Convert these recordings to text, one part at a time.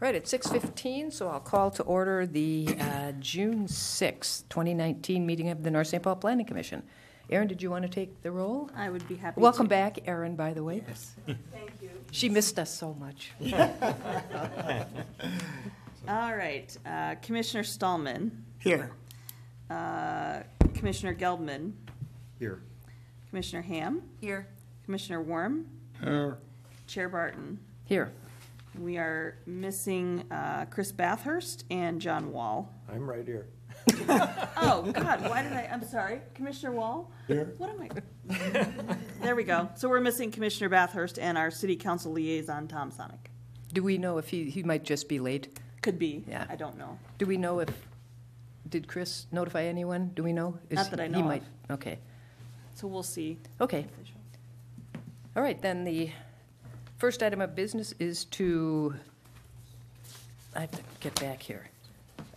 Right, at 6:15, so I'll call to order the June 6th, 2019 meeting of the North St. Paul Planning Commission. Erin, did you want to take the roll? I would be happy Welcome to. back, Erin, by the way. Yes. Thank you. She missed us so much. All right. Commissioner Stallman. Here. Commissioner Geldman. Here. Commissioner Ham. Here. Commissioner Worm. Here. Chair Barton. Here. We are missing Chris Bathurst and John Wall. I'm right here. Oh, God, why did I'm sorry. Commissioner Wall? Here. What am I? There we go. So we're missing Commissioner Bathurst and our City Council liaison, Tom Sonic. Do we know if he might just be late? Could be. Yeah. I don't know. Do we know if, did Chris notify anyone? Do we know? Not that I know of. Okay. So we'll see. Okay. All right, then the first item of business is to, I have to get back here,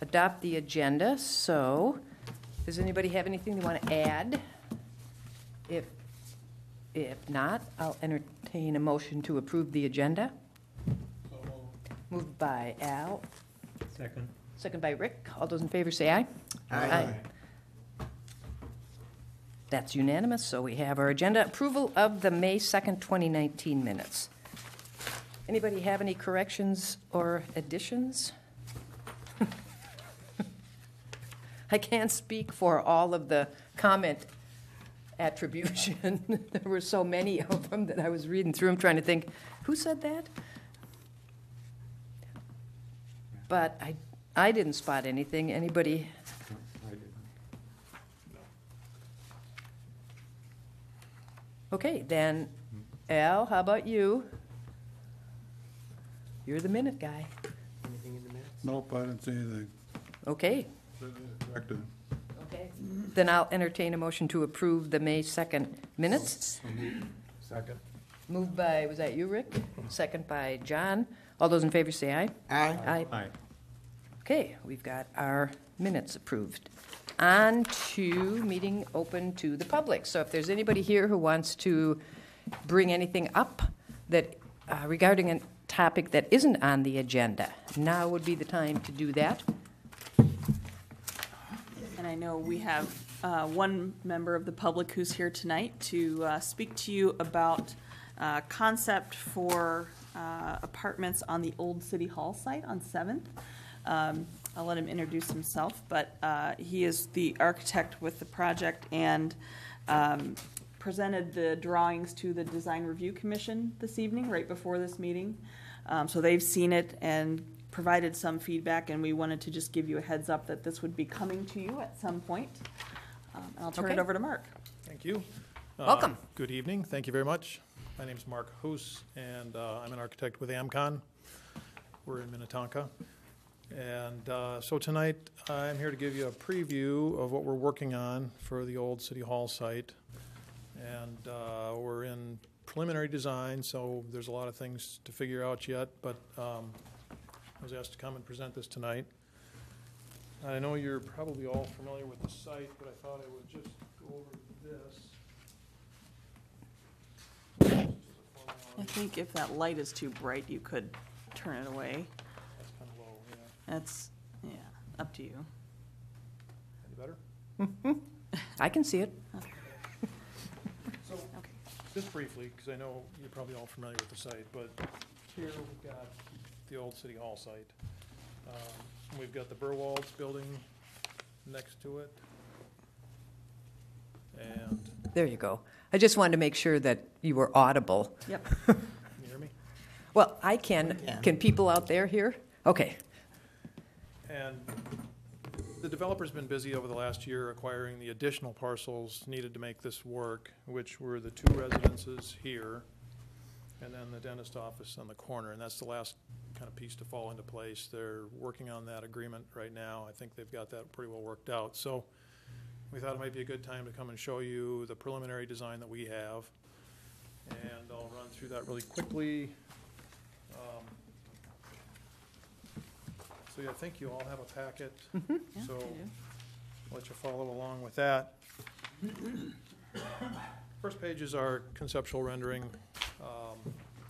adopt the agenda. So does anybody have anything they want to add? If not, I'll entertain a motion to approve the agenda. Moved by Al. Second. Second by Rick. All those in favor say aye. Aye. That's unanimous, so we have our agenda. Approval of the May 2nd, 2019 minutes. Anybody have any corrections or additions? I can't speak for all of the comment attribution. There were so many of them that I was reading through them trying to think, who said that? But I didn't spot anything. Anybody? I didn't. Okay, then, Al, how about you? You're the minute guy. Anything in the minutes? Nope, I didn't see anything. Okay. Corrected. Okay. Then I'll entertain a motion to approve the May 2nd minutes. Second. Moved by, was that you, Rick? Second by John. All those in favor say aye. Aye. Aye. Okay, we've got our minutes approved. On to meeting open to the public. So if there's anybody here who wants to bring anything up that regarding a topic that isn't on the agenda, now would be the time to do that. And I know we have one member of the public who's here tonight to speak to you about concept for apartments on the old City Hall site on 7th. I'll let him introduce himself, but he is the architect with the project and presented the drawings to the Design Review Commission this evening, right before this meeting. So they've seen it and provided some feedback, and we wanted to just give you a heads up that this would be coming to you at some point. And I'll turn it over to Mark. Thank you. Welcome. Good evening. Thank you very much. My name is Mark Hoos, and I'm an architect with AmCon. We're in Minnetonka. And so tonight, I'm here to give you a preview of what we're working on for the old City Hall site. And we're in preliminary design, so there's a lot of things to figure out yet, but I was asked to come and present this tonight. I know you're probably all familiar with the site, but I thought I would just go over this. I think if that light is too bright, you could turn it away. That's kind of low, yeah. That's, yeah, up to you. Any better? I can see it. So, Okay. just briefly, because I know you're probably all familiar with the site, but here we've got the old City Hall site. We've got the Burwalds building next to it. And, There you go. I just wanted to make sure that you were audible. Yep. can you hear me? Well, I can. Can people out there hear? Okay. And the developer's been busy over the last year acquiring the additional parcels needed to make this work, which were the 2 residences here, and then the dentist office on the corner, and that's the last kind of piece to fall into place. They're working on that agreement right now. I think they've got that pretty well worked out. So we thought it might be a good time to come and show you the preliminary design that we have, and I'll run through that really quickly. So I think you all have a packet, Yeah, so I do. I'll let you follow along with that. First page is our conceptual rendering.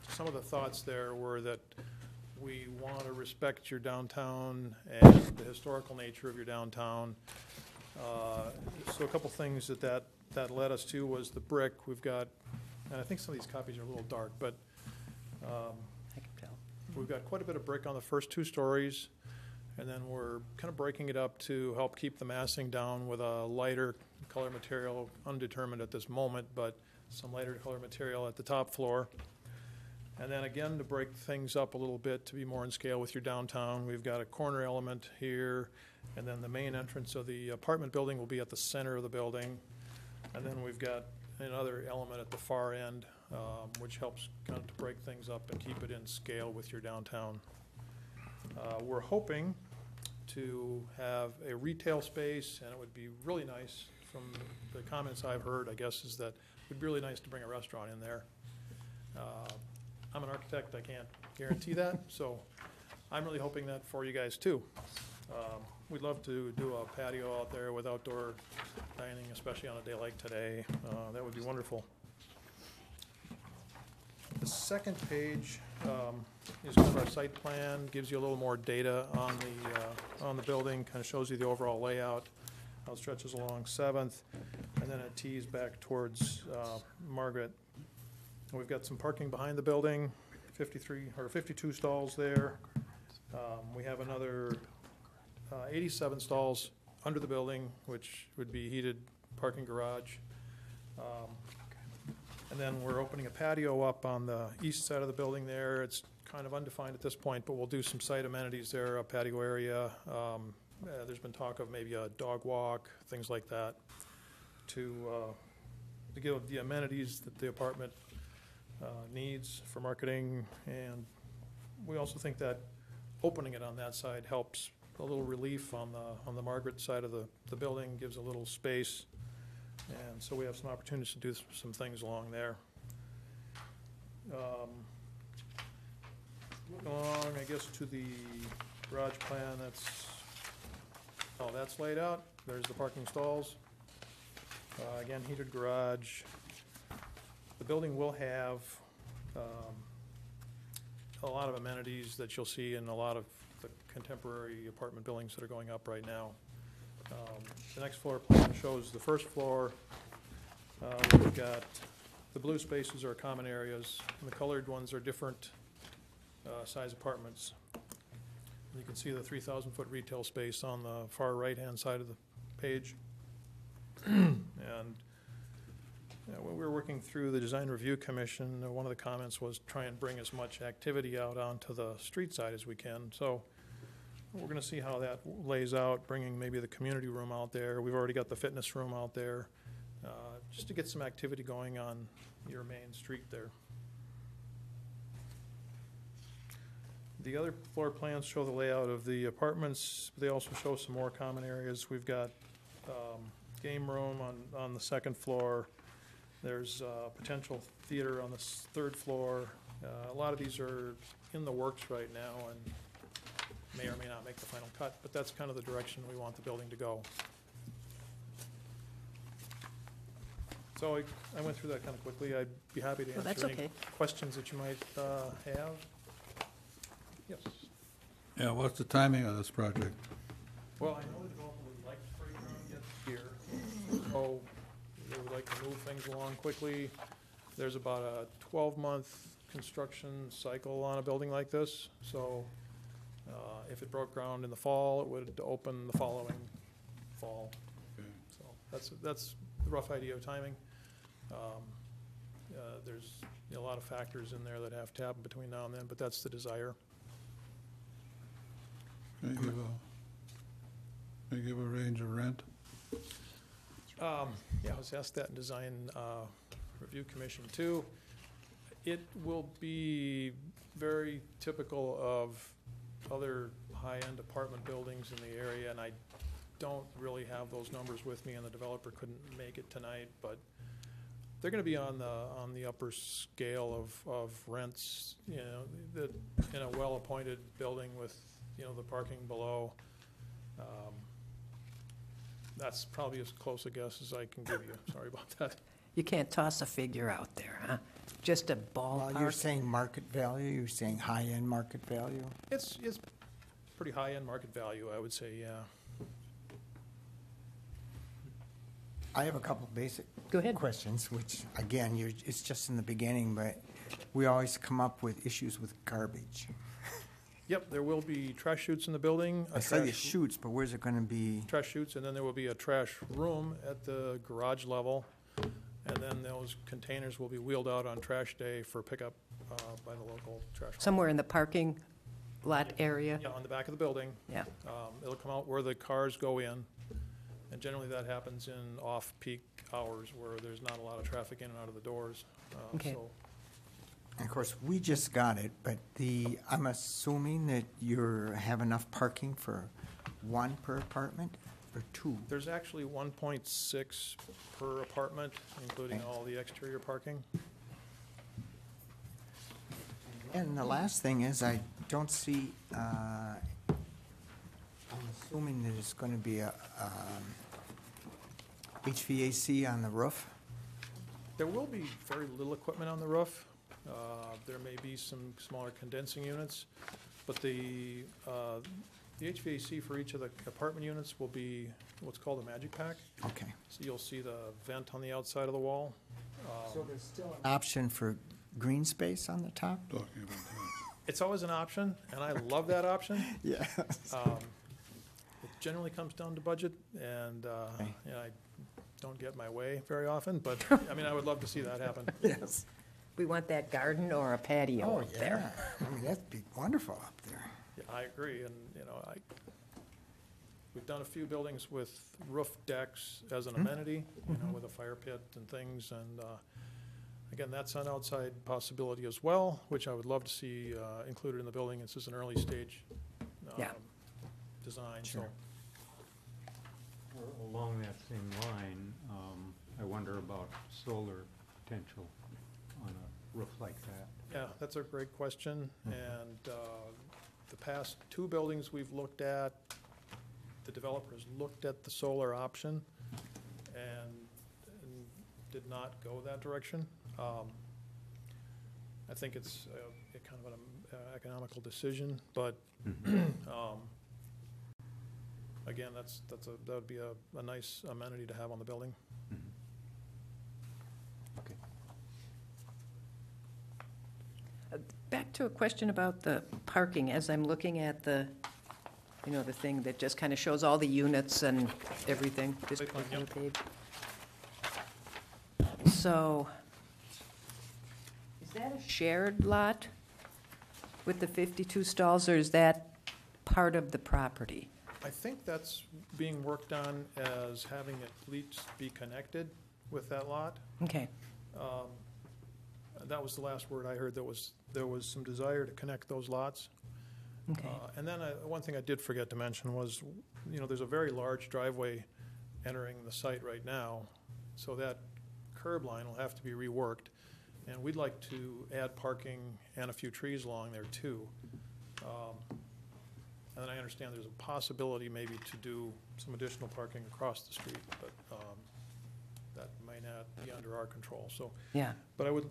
Some of the thoughts there were that We want to respect your downtown and the historical nature of your downtown. So a couple things that led us to was the brick. We've got, and I think some of these copies are a little dark, but I can tell. we've got quite a bit of brick on the first 2 stories, and then we're kind of breaking it up to help keep the massing down with a lighter color material, undetermined at this moment, but some lighter color material at the top floor. And then again, to break things up a little bit to be more in scale with your downtown, we've got a corner element here, and then the main entrance of the apartment building will be at the center of the building. And then we've got another element at the far end, which helps kind of to break things up and keep it in scale with your downtown. We're hoping to have a retail space, and it would be really nice, from the comments I've heard, I guess, is that it would be really nice to bring a restaurant in there. I'm an architect, I can't guarantee that, so I'm really hoping that for you guys too. We'd love to do a patio out there with outdoor dining, especially on a day like today. That would be wonderful. The second page is kind of our site plan, gives you a little more data on the building, kind of shows you the overall layout, how it stretches along 7th, and then it tees back towards Margaret. We've got some parking behind the building, 52 stalls there. We have another 87 stalls under the building, which would be heated parking garage. And then we're opening a patio up on the east side of the building there. It's kind of undefined at this point, but we'll do some site amenities there, a patio area. There's been talk of maybe a dog walk, things like that, to give the amenities that the apartment needs for marketing. And we also think that opening it on that side helps a little relief on the Margaret side of the building, gives a little space. And so we have some opportunities to do some things along there. Moving along, I guess, to the garage plan, that's laid out. There's the parking stalls. Again, heated garage. The building will have a lot of amenities that you'll see in a lot of the contemporary apartment buildings that are going up right now. The next floor plan shows the first floor. We've got the blue spaces are common areas, and the colored ones are different size apartments. You can see the 3,000-foot retail space on the far right-hand side of the page. And when we were working through the Design Review Commission, one of the comments was try and bring as much activity out onto the street side as we can. So we're going to see how that lays out, bringing maybe the community room out there. We've already got the fitness room out there, just to get some activity going on your main street there. The other floor plans show the layout of the apartments. They also show some more common areas. We've got game room on the 2nd floor. There's potential theater on the 3rd floor. A lot of these are in the works right now and may or may not make the final cut, but that's kind of the direction we want the building to go. So I went through that kind of quickly. I'd be happy to that's answer any okay. questions that you might have. Yes. Yeah, what's the timing of this project? Well, I know the developer would like to break ground yet this year, so they would like to move things along quickly. There's about a 12-month construction cycle on a building like this, so if it broke ground in the fall, it would open the following fall. Okay. So that's the rough idea of timing. There's a lot of factors in there that have to happen between now and then, but that's the desire. Can you give a range of rent? Yeah, I was asked that in Design Review Commission too. It will be very typical of other high-end apartment buildings in the area, and I don't really have those numbers with me, and the developer couldn't make it tonight, but they're going to be on the upper scale of rents, in a well-appointed building with, the parking below. That's probably as close a guess as I can give you. Sorry about that. You can't toss a figure out there, huh? Just a Well, you're ballpark? saying market value, you're saying high-end market value? It's pretty high-end market value, I would say, yeah. I have a couple basic Go ahead. questions, which, again, it's just in the beginning, but we always come up with issues with garbage. Yep, there will be trash chutes in the building. I say the chutes, but where's it gonna be? Trash chutes, and then there will be a trash room at the garage level. And then those containers will be wheeled out on trash day for pickup by the local trash. Somewhere in the parking lot area? Yeah, on the back of the building. Yeah. It'll come out where the cars go in. And generally that happens in off-peak hours where there's not a lot of traffic in and out of the doors. Okay. So And of course, we just got it, but I'm assuming that you have enough parking for one per apartment or two? there's actually 1.6 per apartment, including all the exterior parking. And the last thing is, I don't see, I'm assuming that it's going to be a HVAC on the roof? There will be very little equipment on the roof. There may be some smaller condensing units, but the HVAC for each of the apartment units will be what's called a magic pack. Okay. So you'll see the vent on the outside of the wall. So there's still an option for green space on the top? Talking about that. It's always an option, and I love that option. Yes. It generally comes down to budget, and Okay. you know, I don't get my way very often, but, I mean, I would love to see that happen. Yes. We want that garden or a patio Oh, up there? yeah. I mean, that'd be wonderful up there. Yeah, I agree, and, you know, we've done a few buildings with roof decks as an amenity, you know, with a fire pit and things, and, again, that's an outside possibility as well, which I would love to see, included in the building. This is an early stage, Yeah. design, so. Sure. Along that same line, I wonder about solar potential on a roof like that. Yeah, that's a great question, and the past two buildings we've looked at, the developers looked at the solar option and did not go that direction. I think it's a kind of an economical decision, but again, that would be a nice amenity to have on the building. Okay. Back to a question about the parking, as I'm looking at the, you know, the thing that just kind of shows all the units and everything, this Site plan, one yep. page. So, is that a shared lot with the 52 stalls, or is that part of the property? I think that's being worked on as having it at least be connected with that lot. Okay, That was the last word I heard. There was some desire to connect those lots. okay. And then one thing I did forget to mention was, you know, there's a very large driveway entering the site right now, so that curb line will have to be reworked. And we'd like to add parking and a few trees along there too. And then I understand there's a possibility maybe to do some additional parking across the street, but that may not be under our control, so. Yeah, But I would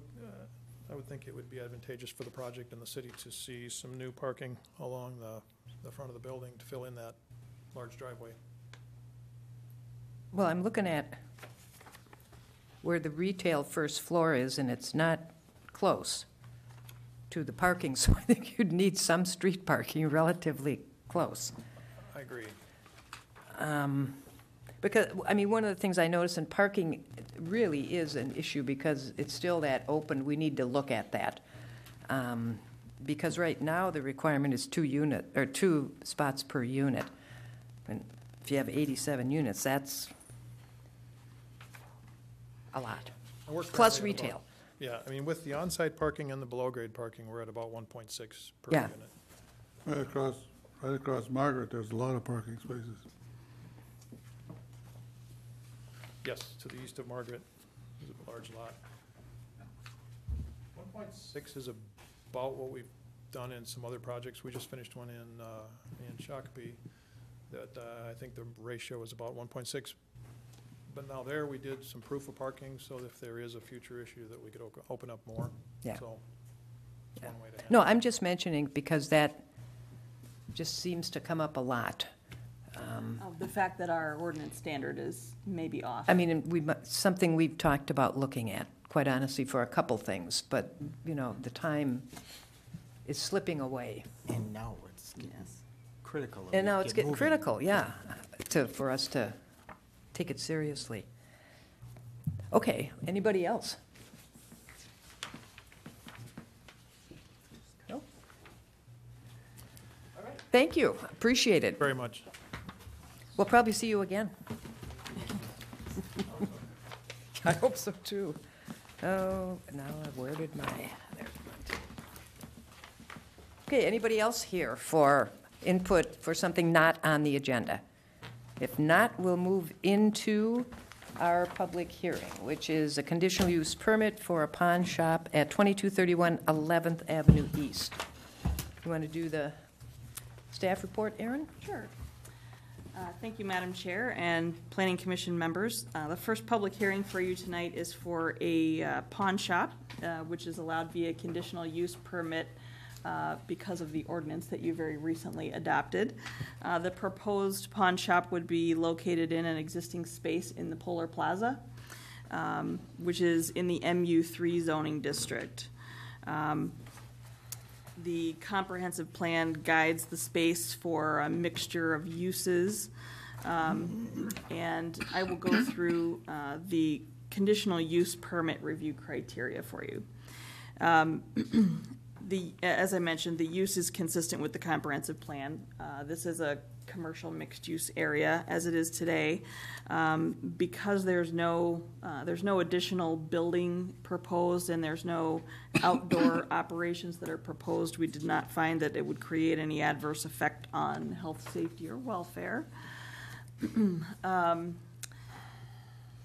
think it would be advantageous for the project and the city to see some new parking along the front of the building to fill in that large driveway. well, I'm looking at where the retail first floor is, and it's not close to the parking, so I think you'd need some street parking relatively close. I agree. Because, I mean, one of the things I notice in parking really is an issue because it's still that open. We need to look at that. Because right now, the requirement is 2 spots per unit. And if you have 87 units, that's a lot. And we're Plus currently at retail. Yeah, I mean, with the on-site parking and the below-grade parking, we're at about 1.6 per Yeah. unit. Right across Margaret, there's a lot of parking spaces. Yes, to the east of Margaret is a large lot. 1.6 is about what we've done in some other projects. We just finished one in Shakopee that I think the ratio is about 1.6 But now there, we did some proof of parking, so if there is a future issue, that we could open up more. Yeah. So, it's Yeah. one way to handle No, it. I'm just mentioning because that just seems to come up a lot. The fact that our ordinance standard is maybe off. I mean, something we've talked about looking at, quite honestly, for a couple things, but, you know, the time is slipping away. And now it's getting Yes. critical. of And now it. it's Get getting moving. critical, yeah, for us to take it seriously. Okay, anybody else? No? All right. Thank you, appreciate it. Very much. We'll probably see you again. I hope so, too. Oh, now where did my, there it went. Okay, anybody else here for input for something not on the agenda? If not, we'll move into our public hearing, which is a conditional use permit for a pawn shop at 2231 11th Avenue East. You want to do the staff report, Aaron? Sure. Thank you, Madam Chair and Planning Commission members. The first public hearing for you tonight is for a pawn shop, which is allowed via conditional use permit because of the ordinance that you very recently adopted. The proposed pawn shop would be located in an existing space in the Polar Plaza, which is in the MU3 zoning district. The comprehensive plan guides the space for a mixture of uses. And I will go through the conditional use permit review criteria for you. As I mentioned, the use is consistent with the comprehensive plan. This is a commercial mixed-use area, as it is today. Because there's no additional building proposed and there's no outdoor operations that are proposed, we did not find that it would create any adverse effect on health, safety, or welfare.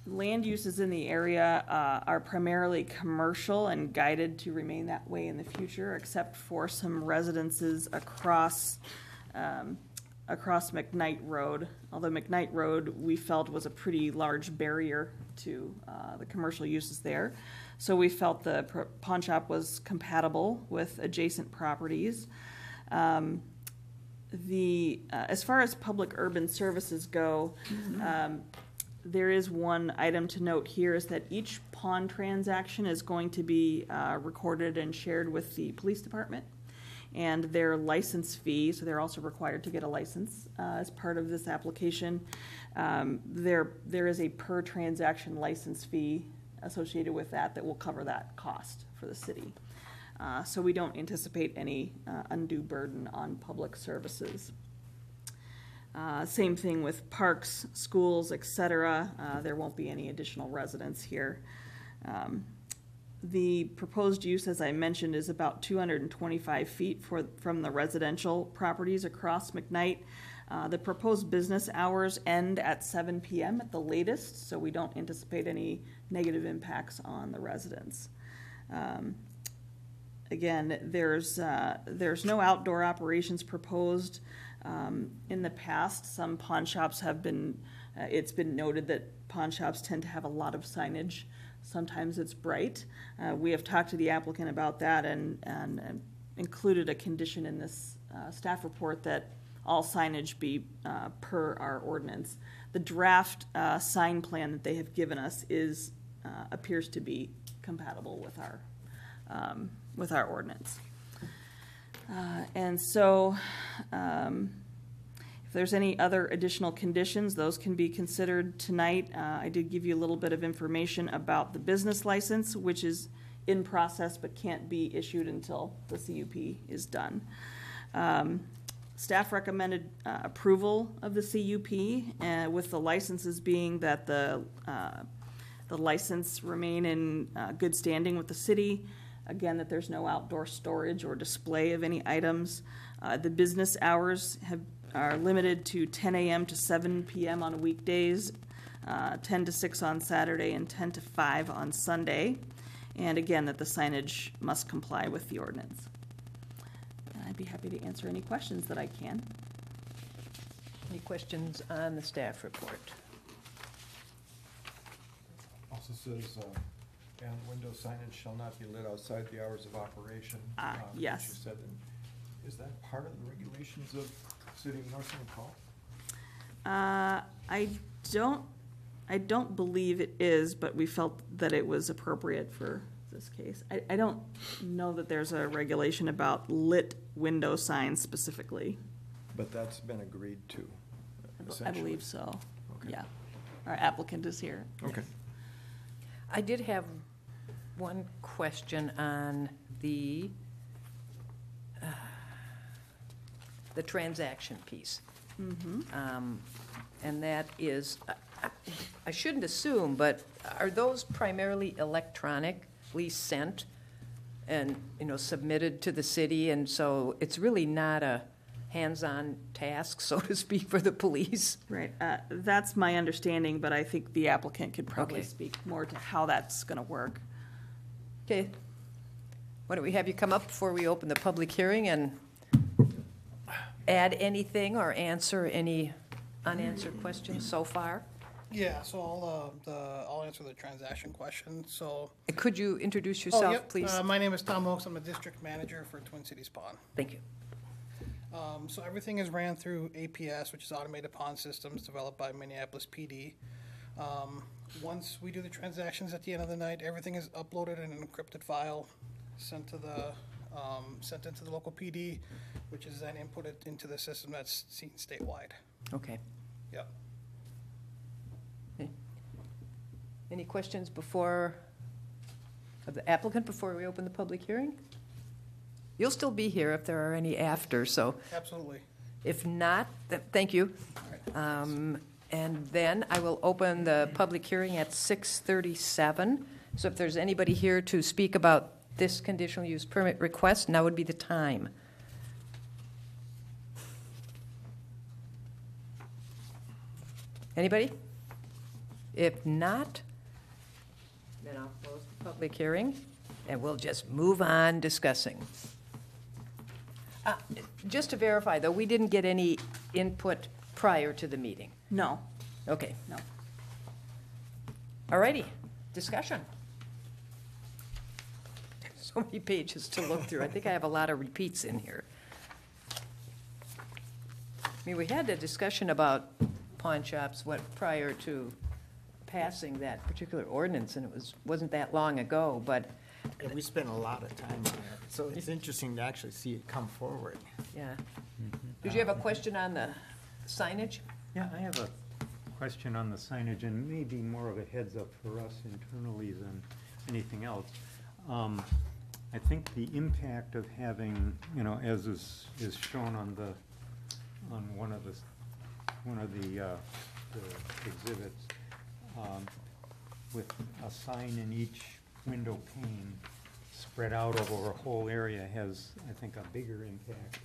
Land uses in the area are primarily commercial and guided to remain that way in the future, except for some residences across McKnight Road. Although McKnight Road, we felt, was a pretty large barrier to the commercial uses there. So we felt the pawn shop was compatible with adjacent properties. As far as public urban services go, there is one item to note here is that each pawn transaction is going to be recorded and shared with the police department. And their license fee, so they're also required to get a license as part of this application. There is a per transaction license fee associated with that will cover that cost for the city. So we don't anticipate any undue burden on public services. Same thing with parks, schools, et cetera. There won't be any additional residents here. The proposed use, as I mentioned, is about 225 feet from the residential properties across McKnight. The proposed business hours end at 7 p.m. at the latest, so we don't anticipate any negative impacts on the residents. Again, there's no outdoor operations proposed. In the past, some pawn shops have been, it's been noted that pawn shops tend to have a lot of signage. Sometimes it's bright. We have talked to the applicant about that and included a condition in this staff report that all signage be per our ordinance. The draft sign plan that they have given us appears to be compatible with our ordinance. And so if there's any other additional conditions, those can be considered tonight. I did give you a little bit of information about the business license, which is in process but can't be issued until the CUP is done. Staff recommended approval of the CUP, with the licenses being that the license remain in good standing with the city. Again, that there's no outdoor storage or display of any items. The business hours are limited to 10 a.m. to 7 p.m. on weekdays, 10 to 6 on Saturday, and 10 to 5 on Sunday. And again, that the signage must comply with the ordinance. I'd be happy to answer any questions that I can. Any questions on the staff report? So it says, and window signage shall not be lit outside the hours of operation. which Yes. you said, and is that part of the regulations of City of North St. Paul? I don't believe it is, but we felt that it was appropriate for this case. I don't know that there's a regulation about lit window signs specifically. But that's been agreed to, I essentially. believe so, Okay. yeah. Our applicant is here. Okay. I did have one question on the transaction piece. And that is, I shouldn't assume, but are those primarily electronically sent and, submitted to the city? And so it's really not a hands-on task, so to speak, for the police? Right, that's my understanding, but I think the applicant could probably Okay. speak more to how that's gonna work. Okay. Why don't we have you come up before we open the public hearing and add anything or answer any unanswered questions so far? Yeah, so I'll answer the transaction question. So, Could you introduce oh, yourself, yep, please? my name is Tom Oaks. I'm a district manager for Twin Cities Pond. Thank you. So everything is ran through APS, which is Automated Pond Systems, developed by Minneapolis PD. Once we do the transactions at the end of the night, everything is uploaded in an encrypted file, sent into the local PD, which is then inputted into the system that's seen statewide. Okay. Yep. Any questions of the applicant before we open the public hearing? You'll still be here if there are any after, so Absolutely. if not, thank you. And then I will open the public hearing at 6:37. So if there's anybody here to speak about this conditional use permit request, now would be the time. Anybody? If not, then I'll close the public hearing, and we'll just move on discussing. Just to verify, though, we didn't get any input prior to the meeting. No, Okay, no. all righty, discussion. So many pages to look through. I think I have a lot of repeats in here. I mean, we had a discussion about pawn shops, prior to passing that particular ordinance, and wasn't that long ago, but, Yeah, we spent a lot of time on that, so it's interesting to actually see it come forward. yeah. Did you have a question on the signage? Yeah, I have a question on the signage, and maybe more of a heads up for us internally than anything else. I think the impact of having, as is shown on one of the exhibits, with a sign in each window pane spread out over a whole area has, I think, a bigger impact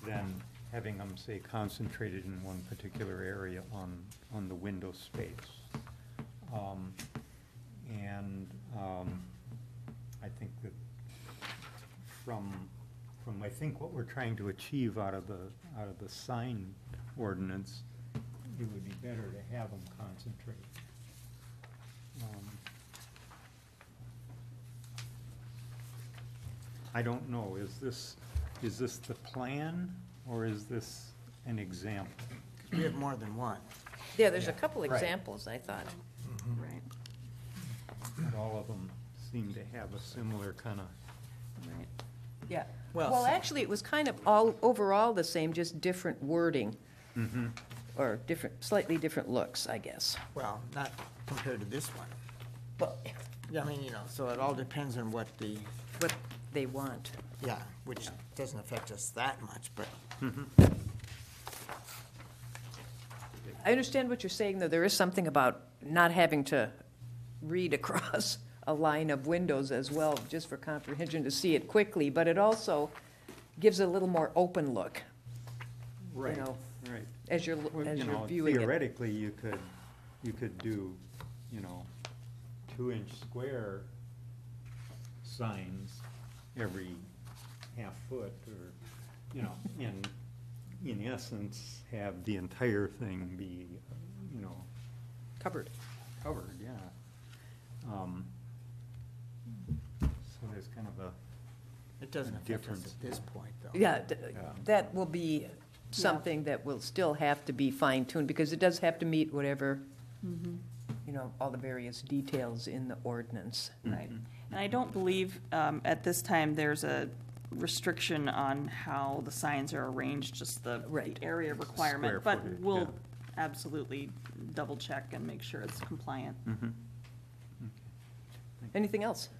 than having them, say, concentrated in one particular area on the window space. I think that from I think what we're trying to achieve out of the sign ordinance, it would be better to have them concentrate. I don't know, is this the plan, or is this an example? We have more than one. Yeah, there's a couple Right. examples, I thought. Right, But all of them seem to have a similar kind of, right. Yeah. Well, Well, some- actually, it was kind of overall the same, just different wording, or slightly different looks, I guess. Well, not compared to this one. Well, Yeah, I mean, so it all depends on what what they want. which doesn't affect us that much, but I understand what you're saying, though. There is something about not having to read across a line of windows as well, just for comprehension to see it quickly, but it also gives a little more open look, right, know, right. as you're, Well, as you're viewing it. theoretically, you could do, 2-inch square signs every half foot, or, in essence, have the entire thing be, Covered. covered, yeah. So there's kind of a, It doesn't affect us Difference. at this point, though. Yeah, that will be something that will still have to be fine-tuned, because it does have to meet whatever, you know, all the various details in the ordinance. Right. And I don't believe at this time there's a restriction on how the signs are arranged, just the Right. area requirement. Square But footage, we'll yeah. absolutely double check and make sure it's compliant. Anything else?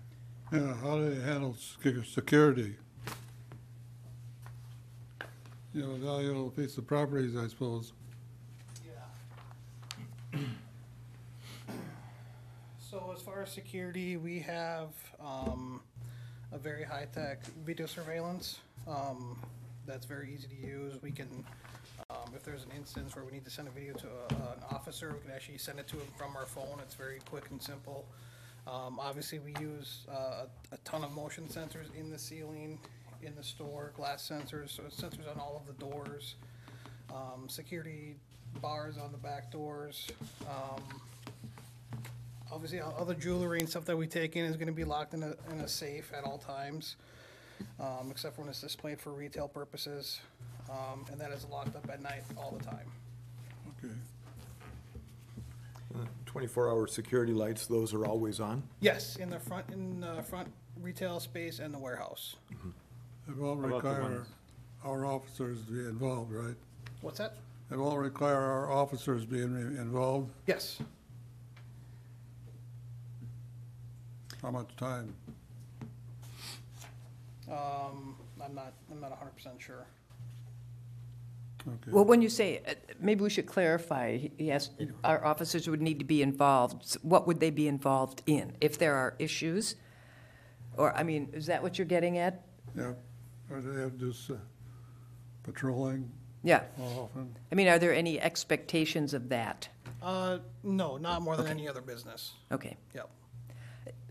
Yeah, how do you handle security? You know, valuable piece of properties, I suppose. Yeah. So as far as security, we have a very high-tech video surveillance that's very easy to use. We can, if there's an instance where we need to send a video to an officer, we can actually send it to him from our phone. It's very quick and simple. Obviously, we use a ton of motion sensors in the ceiling, in the store, glass sensors, so it's sensors on all of the doors, security bars on the back doors. Obviously, all the jewelry and stuff that we take in is gonna be locked in a safe at all times, except for when it's displayed for retail purposes, and that is locked up at night all the time. Okay. 24-hour security lights, those are always on? Yes, in the front retail space and the warehouse. It won't How about the require ones- our officers to be involved, right? What's that? It won't require our officers being involved? Yes. How much time? I'm not 100% sure. Okay. Well, when you say, maybe we should clarify, yes, our officers would need to be involved. What would they be involved in? If there are issues? Or, I mean, is that what you're getting at? Yeah, or do they have just patrolling Yeah. more often? I mean, are there any expectations of that? No, not more than any other business. Okay. Yep.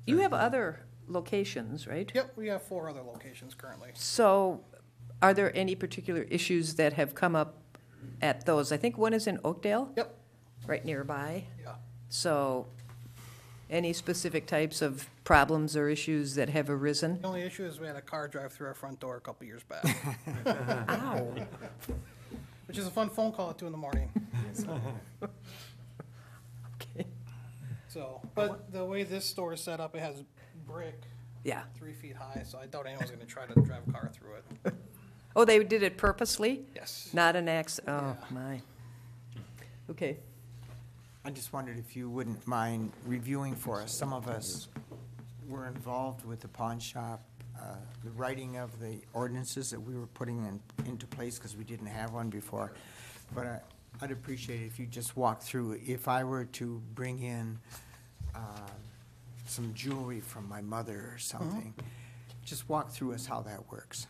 You have other locations, right? Yep, we have 4 other locations currently. So are there any particular issues that have come up at those? I think one is in Oakdale, Yep, right nearby. yeah. So any specific types of problems or issues that have arisen? The only issue is we had a car drive through our front door a couple years back, Ow. which is a fun phone call at 2 in the morning. Okay. So, but the way this store is set up, it has brick Yeah. 3 feet high, so I doubt anyone's gonna try to drive a car through it. Oh, they did it purposely? Yes. Not an accident? Oh, Yeah. my. Okay. I just wondered if you wouldn't mind reviewing for us. Some of us were involved with the pawn shop, the writing of the ordinances that we were putting into place because we didn't have one before. But I'd appreciate it if you just walk through. If I were to bring in some jewelry from my mother or something, just walk through us how that works.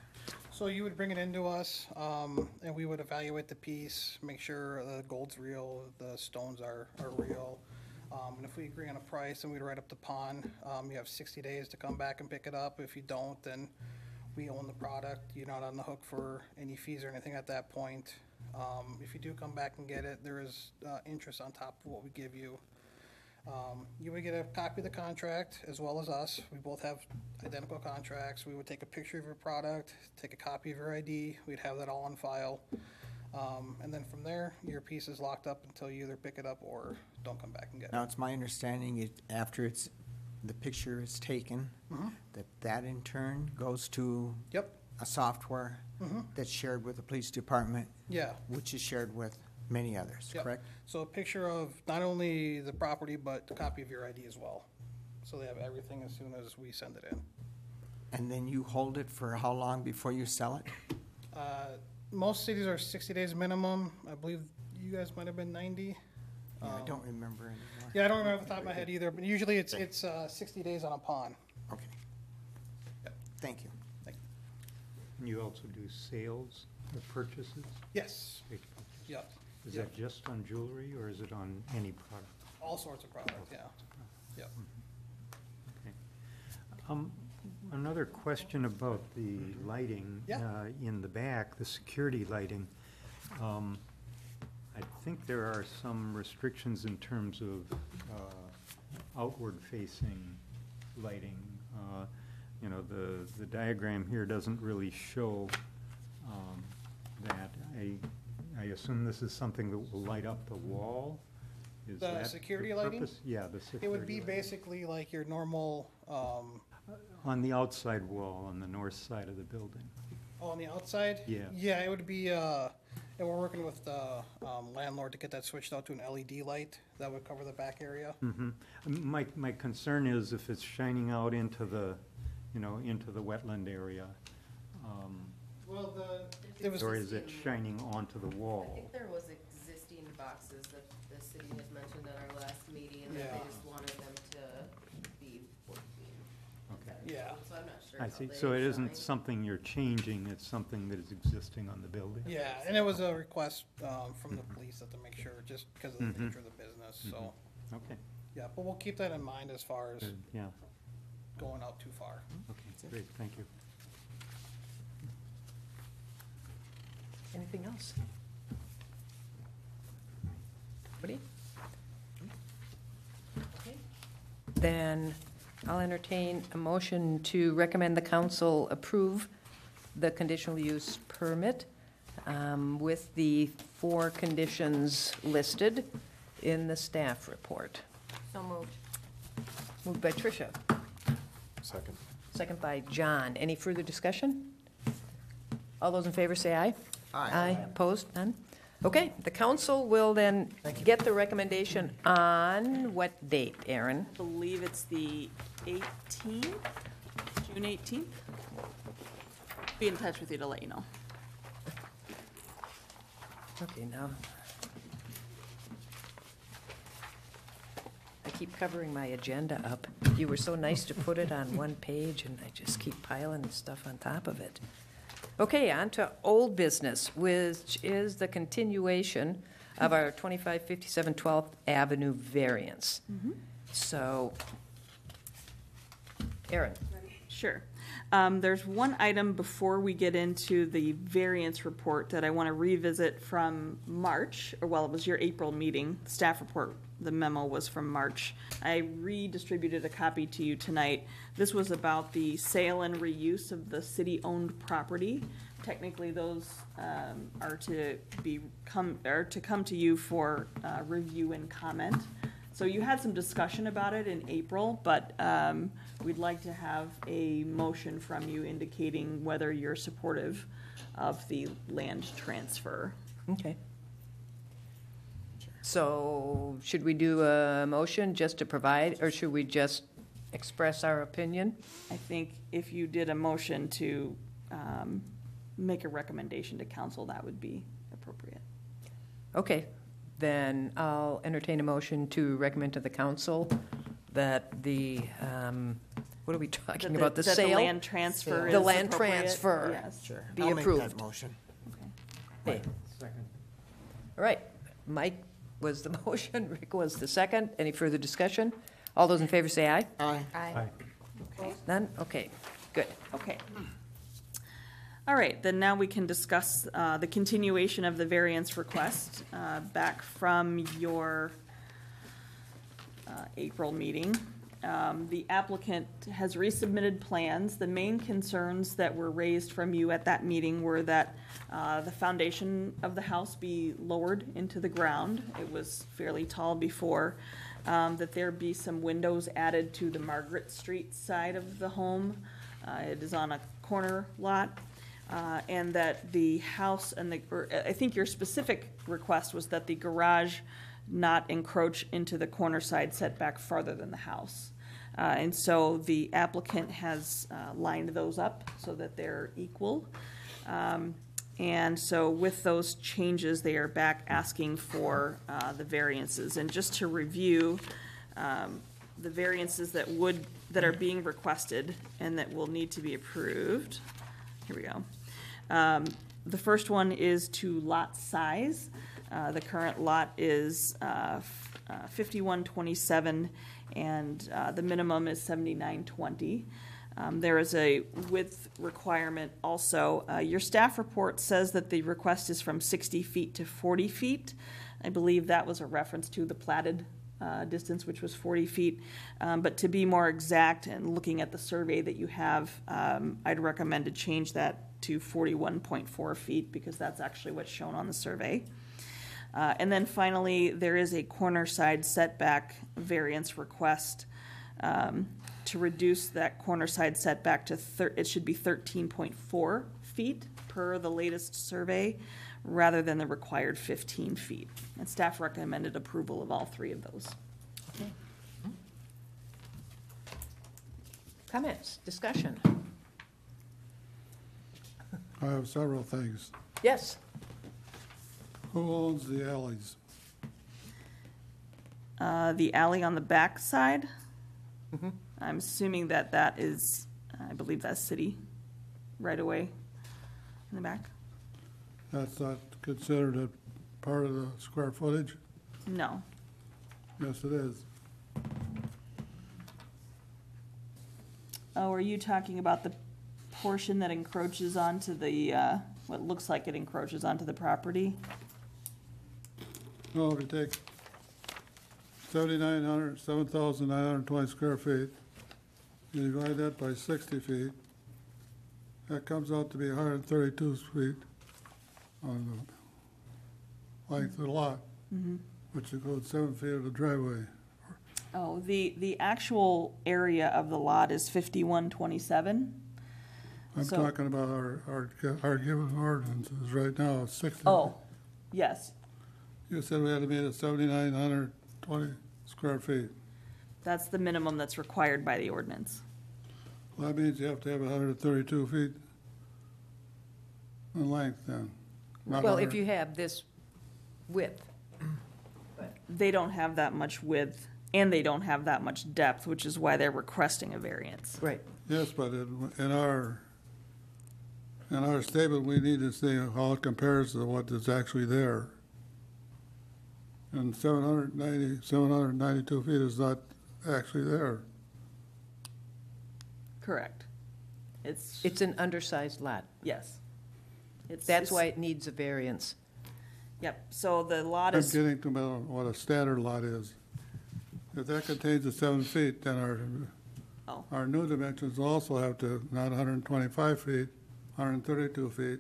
So you would bring it into us, and we would evaluate the piece, make sure the gold's real, the stones are real. And if we agree on a price, then we'd write up the pawn. You have 60 days to come back and pick it up. If you don't, then we own the product. You're not on the hook for any fees or anything at that point. If you do come back and get it, there is interest on top of what we give you. You would get a copy of the contract as well as us. We both have identical contracts. We would take a picture of your product, take a copy of your ID. We'd have that all on file. And then from there, your piece is locked up until you either pick it up or don't come back and get it. Now, it's my understanding after the picture is taken, that in turn goes to Yep, a software that's shared with the police department, yeah. which is shared with many others, Yep. correct? So a picture of not only the property, but a copy of your ID as well. So they have everything as soon as we send it in. And then you hold it for how long before you sell it? Most cities are 60 days minimum. I believe you guys might have been 90. Yeah, I don't remember anymore. Yeah, I don't remember off the top of my head either, but usually it's 60 days on a pawn. Okay. Yep. Thank you. And you also do sales or purchases? Yes, Big purchases. yep. Is that just on jewelry, or is it on any product? All sorts of products, yeah. Yep. Okay. Another question about the lighting. Yeah. In the back, the security lighting. I think there are some restrictions in terms of outward-facing lighting. You know, the diagram here doesn't really show that. I assume this is something that will light up the wall? Is The that security the lighting? purpose? Yeah, the security. It would be lighting. basically like your normal, On the outside wall, on the north side of the building. on the outside? Yeah. Yeah, it would be, and we're working with the landlord to get that switched out to an LED light that would cover the back area. Mhm. My concern is if it's shining out into the, you know, into the wetland area, Well, it was, or is it shining onto the I wall? think there was existing boxes that the city had mentioned at our last meeting, and that Yeah. they just wanted them to be working. Okay. yeah, So I'm not sure I how see. they So it isn't shine. something you're changing, it's something that is existing on the building? yeah, and it was a request from the police that to make sure, just because of the Mhm. nature of the business, so, Okay, yeah, but we'll keep that in mind as far as good, yeah, going out too far. okay, great, thank you. Anything else? Anybody? Okay. Then I'll entertain a motion to recommend the council approve the conditional use permit with the 4 conditions listed in the staff report. So moved. Moved by Tricia, Second. second by John. Any further discussion? All those in favor say aye. Aye. Opposed? None? Okay, the council will then get the recommendation on what date, Aaron? I believe it's the 18th, June 18th. Be in touch with you to let you know. Okay, now. I keep covering my agenda up. You were so nice to put it on one page, and I just keep piling stuff on top of it. Okay, on to old business, which is the continuation of our 2557 12th Avenue variance. So, Aaron? Sure. There's one item before we get into the variance report that I want to revisit from March, or well, it was your April meeting, staff report. The memo was from March. I redistributed a copy to you tonight. This was about the sale and reuse of the city-owned property. Technically, those are to come to you for review and comment. So you had some discussion about it in April, but we'd like to have a motion from you indicating whether you're supportive of the land transfer. Okay. So, should we do a motion just to provide, or should we just express our opinion? I think if you did a motion to make a recommendation to council, that would be appropriate. Okay, then I'll entertain a motion to recommend to the council that the, what are we talking about, the That sale? the land transfer is The land appropriate? transfer. Yes. Sure. Be I'll make approved. that motion. Okay. Second. All right, Mike was the motion, Rick was the second. Any further discussion? All those in favor say aye. Aye. Aye. None? Okay, good. Okay. All right, then now we can discuss the continuation of the variance request back from your April meeting. The applicant has resubmitted plans. The main concerns that were raised from you at that meeting were that the foundation of the house be lowered into the ground. It was fairly tall before. That there be some windows added to the Margaret Street side of the home. It is on a corner lot. And that the house I think your specific request was that the garage not encroach into the corner side setback farther than the house. And so the applicant has lined those up so that they're equal. And so with those changes, they are back asking for the variances. And just to review, the variances that are being requested and that will need to be approved. Here we go. The first one is to lot size. The current lot is 5127, and the minimum is 7920. There is a width requirement also. Your staff report says that the request is from 60 feet to 40 feet. I believe that was a reference to the platted distance, which was 40 feet. But to be more exact and looking at the survey that you have, I'd recommend to change that to 41.4 feet because that's actually what's shown on the survey. And then finally, there is a corner side setback variance request to reduce that corner side setback to, it should be 13.4 feet per the latest survey, rather than the required 15 feet. And staff recommended approval of all three of those. Comments, discussion? I have several things. Yes. Who owns the alleys? The alley on the back side, I'm assuming that that is, I believe that's city right away in the back. That's not considered a part of the square footage? No. Yes, it is. Oh, are you talking about the portion that encroaches onto the, what looks like it encroaches onto the property? No, if you take 7,920 square feet, you divide that by 60 feet, that comes out to be 132 feet on the length of the lot, which includes 7 feet of the driveway. Oh, the actual area of the lot is 5127. I'm So- talking about our given ordinances right now, it's 60. Oh, yes, You said we had to meet at 7,920 square feet. that's the minimum that's required by the ordinance. Well, that means you have to have 132 feet in length then. Not Well, if 100. you have this width. They don't have that much width, and they don't have that much depth, which is why they're requesting a variance. Right. Yes, but in our statement, we need to see how it compares to what is actually there. And 792 feet is not actually there. Correct. It's, It's an undersized lot. yes. That's why it needs a variance. Yep, so the lot I'm is, getting to about what a standard lot is. If that contains the 7 feet, then oh, our new dimensions also have to, not 125 feet, 132 feet.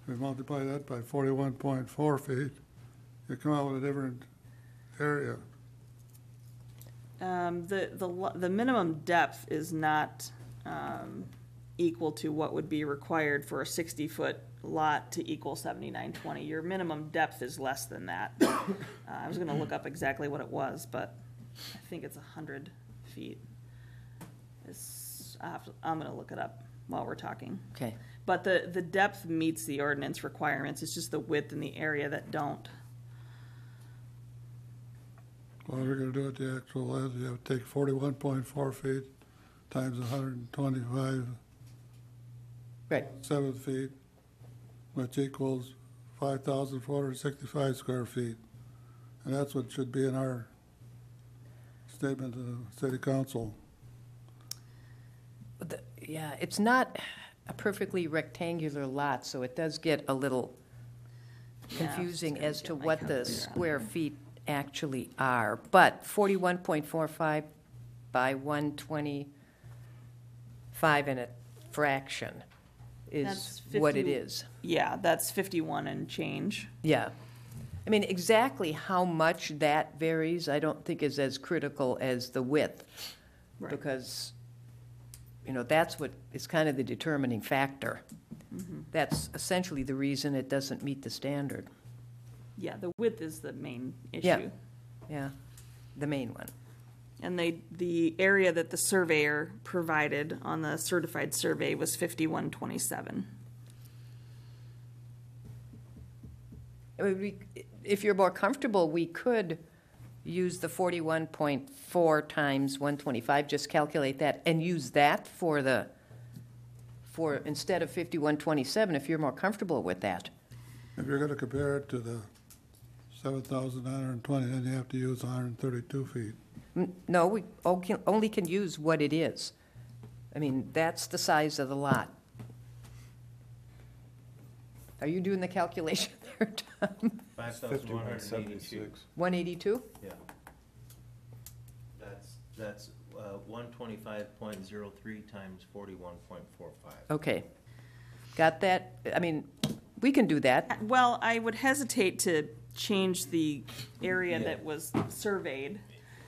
We multiply that by 41.4 feet, you come out with a different area. the minimum depth is not, equal to what would be required for a 60-foot lot to equal 7920. Your minimum depth is less than that. I was gonna look up exactly what it was, but I think it's 100 feet. I'm gonna look it up while we're talking. Okay. But the depth meets the ordinance requirements, it's just the width and the area that don't. Well, we're gonna do it the actual, you have to take 41.4 feet times 125, Right. 7 feet, which equals 5,465 square feet. And that's what should be in our statement to the city council. Yeah, it's not a perfectly rectangular lot, so it does get a little confusing as to what the square feet actually are. But 41.45 by 125 and a fraction That's is what it 50 is. Yeah, that's 51 and change. Yeah. I mean, exactly how much that varies, I don't think is as critical as the width. Right. Because, that's what is kind of the determining factor. That's essentially the reason it doesn't meet the standard. Yeah, the width is the main Yeah. issue. Yeah, the main one. And the area that the surveyor provided on the certified survey was 5127. If you're more comfortable, we could use the 41.4 times 125, just calculate that, and use that for instead of 5127, if you're more comfortable with that. If you're gonna compare it to the 7,920, then you have to use 132 feet. No, we only can use what it is. I mean, that's the size of the lot. Are you doing the calculation there, Tom? 5,182. 182? Yeah. That's 125.03 times 41.45. Okay. Got that? I mean, we can do that. Well, I would hesitate to change the area Yeah. that was surveyed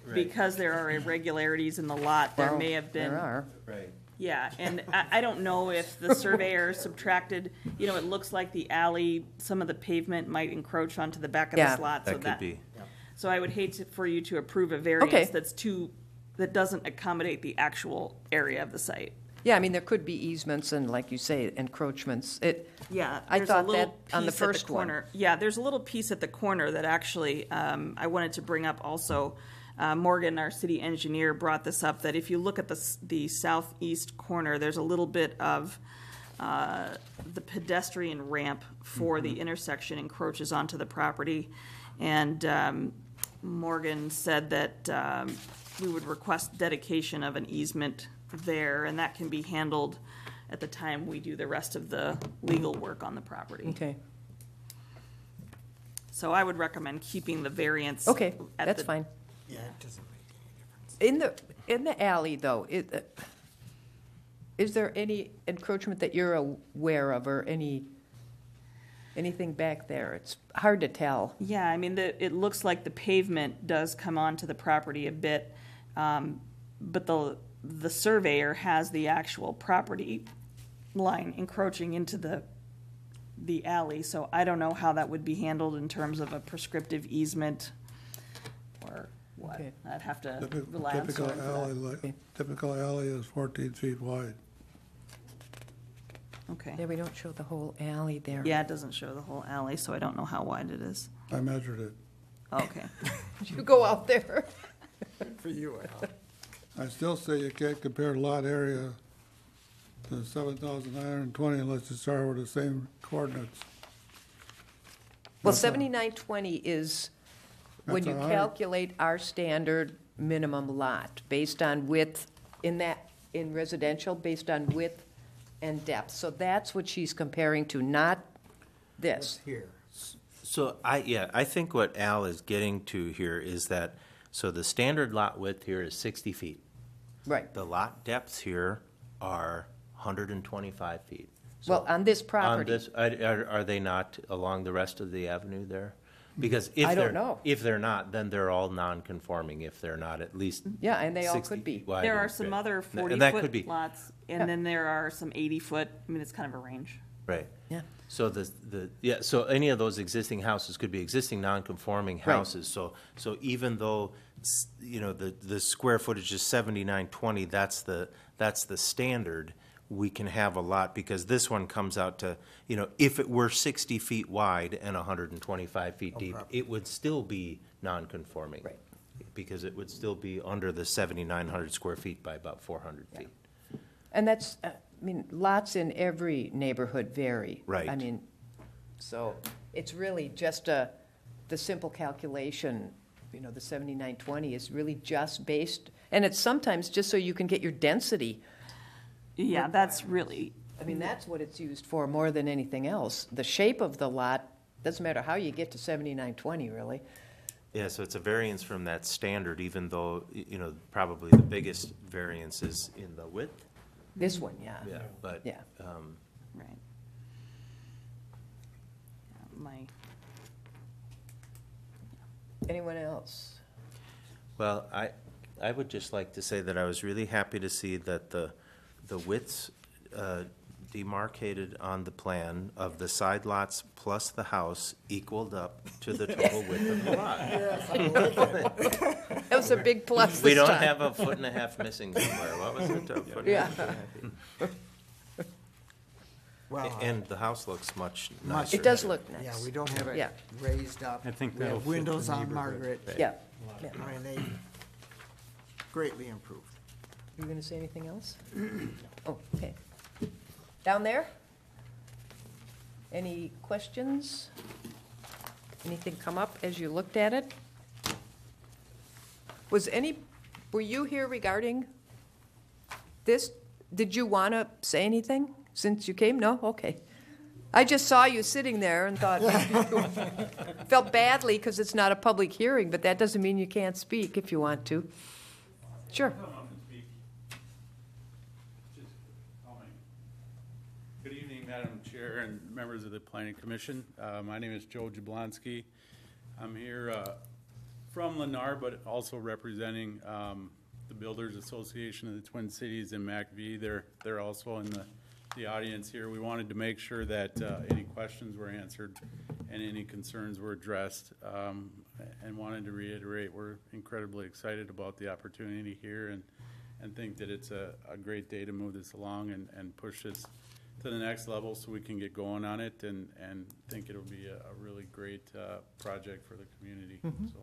Right. because there are irregularities in the lot. There Well, may have been. There are. Right. Yeah, and I don't know if the surveyor subtracted, it looks like the alley, some of the pavement might encroach onto the back of Yeah. this lot. So That could be. So I would hate for you to approve a Okay. variance that doesn't accommodate the actual area of the site. Yeah, I mean, there could be easements and, like you say, encroachments. Yeah. I there's a thought little that on the piece at first one. corner. Yeah, there's a little piece at the corner that actually, I wanted to bring up also. Morgan, our city engineer, brought this up, that if you look at the southeast corner, there's a little bit of the pedestrian ramp for the intersection encroaches onto the property. And Morgan said that we would request dedication of an easement there, and that can be handled at the time we do the rest of the legal work on the property. Okay, So I would recommend keeping the variance. okay, at that's the- fine. Yeah, it doesn't make any difference. In the alley, though, is there any encroachment that you're aware of, or anything back there? It's hard to tell. Yeah, I mean, it looks like the pavement does come onto the property a bit, but the surveyor has the actual property line encroaching into the alley, so I don't know how that would be handled in terms of a prescriptive easement or what. Okay. I'd have to rely on Typical someone for alley, that. typical alley is 14 feet wide. Okay. Yeah, we don't show the whole alley there. Yeah, it doesn't show the whole alley, so I don't know how wide it is. I measured it. Okay. You go out there. For you, Al. I still say you can't compare lot area to 7,920 unless you start with the same coordinates. Well, That's all. 7920 is when That's you all right. calculate our standard minimum lot, based on width, in residential, based on width and depth. So that's what she's comparing to, not this. Here. So I think what Al is getting to here is that, so the standard lot width here is 60 feet. Right. The lot depths here are 125 feet. So Well, on this on property. this, are they not along the rest of the avenue there? Because if I don't they're, know. if they're not, then they're all non-conforming, if they're not at least Yeah, and they all 60 could be. feet wide. There and are some fit. other And that could 40-foot be, lots, Yeah. and then there are some 80-foot, I mean, it's kind of a range. right. Yeah. So so any of those existing houses could be existing non-conforming houses. So even though, the square footage is 7920, that's the standard, we can have a lot, because this one comes out to, if it were 60 feet wide and 125 feet deep, it would still be non-conforming. Right. Because it would still be under the 7,900 square feet by about 400 feet. And that's, lots in every neighborhood vary. Right. I mean, so it's really just the simple calculation, the 7920 is really just based, and it's sometimes just so you can get your density. Yeah, that's really, That's what it's used for more than anything else. The shape of the lot, doesn't matter how you get to 7920, really. Yeah, so it's a variance from that standard, even though, probably the biggest variance is in the width. This one, yeah. Yeah, but. Yeah. right. Yeah, Anyone else? Well, I would just like to say that I was really happy to see that the widths demarcated on the plan of the side lots plus the house equaled up to the total width of the lot. That was a big plus this time. We don't have a foot and a half missing somewhere. What was it? A foot and a half? Well, And the house looks much nicer. It does look nice. yeah, we don't have Yeah. it raised up. I think We that'll have fit the windows on neighborhood. Margaret. Yeah. I mean, they greatly improved. You going to say anything else? Oh, okay. Down there? Any questions? Anything come up as you looked at it? Were you here regarding this? Did you want to say anything since you came? No? Okay. I just saw you sitting there and thought, felt badly because it's not a public hearing, but that doesn't mean you can't speak if you want to. Sure. Good evening, Madam Chair and members of the Planning Commission. My name is Joe Jablonski. I'm here from Lennar, but also representing the Builders Association of the Twin Cities in MACV. They're also in the audience here. We wanted to make sure that any questions were answered and any concerns were addressed, and wanted to reiterate we're incredibly excited about the opportunity here and think that it's a great day to move this along and push this to the next level so we can get going on it, and think it'll be a really great project for the community. So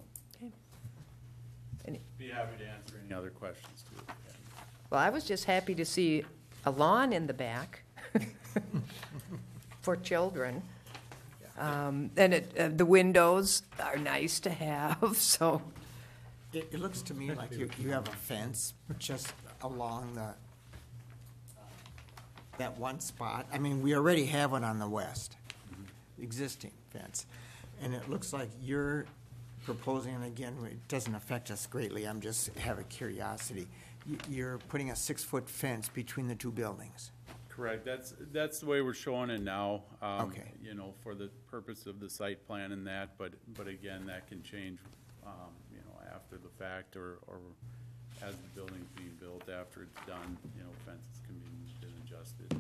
Okay. be happy to answer any other questions too. Well, I was just happy to see a lawn in the back for children. And the windows are nice to have, so. It looks to me like you have a fence just along that one spot. I mean, we already have one on the west, existing fence. And it looks like you're proposing, and again, it doesn't affect us greatly, I'm just have a curiosity. You're putting a 6-foot fence between the two buildings. Correct. That's the way we're showing it now. Okay. You know, for the purpose of the site plan and that, but again, that can change, you know, after the fact or as the building's being built, after it's done, you know, fences can be moved and adjusted.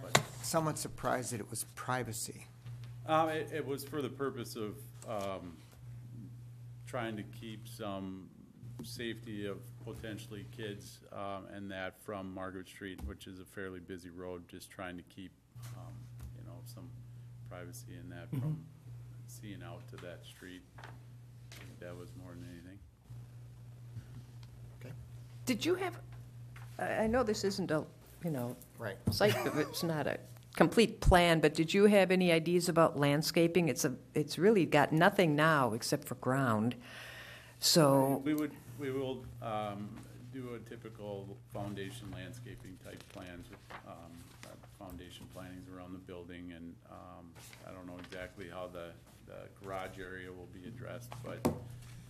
But Somewhat surprised that it was privacy. it was for the purpose of trying to keep some safety of potentially kids and that from Margaret Street, which is a fairly busy road, just trying to keep, you know, some privacy in that from seeing out to that street. I think that was more than anything. Okay. Did you have, I know this isn't a, you know, Right. site, it's not a complete plan, but did you have any ideas about landscaping? It's really got nothing now except for ground. So, We will do a typical foundation landscaping type plans with foundation plantings around the building, and I don't know exactly how the garage area will be addressed, but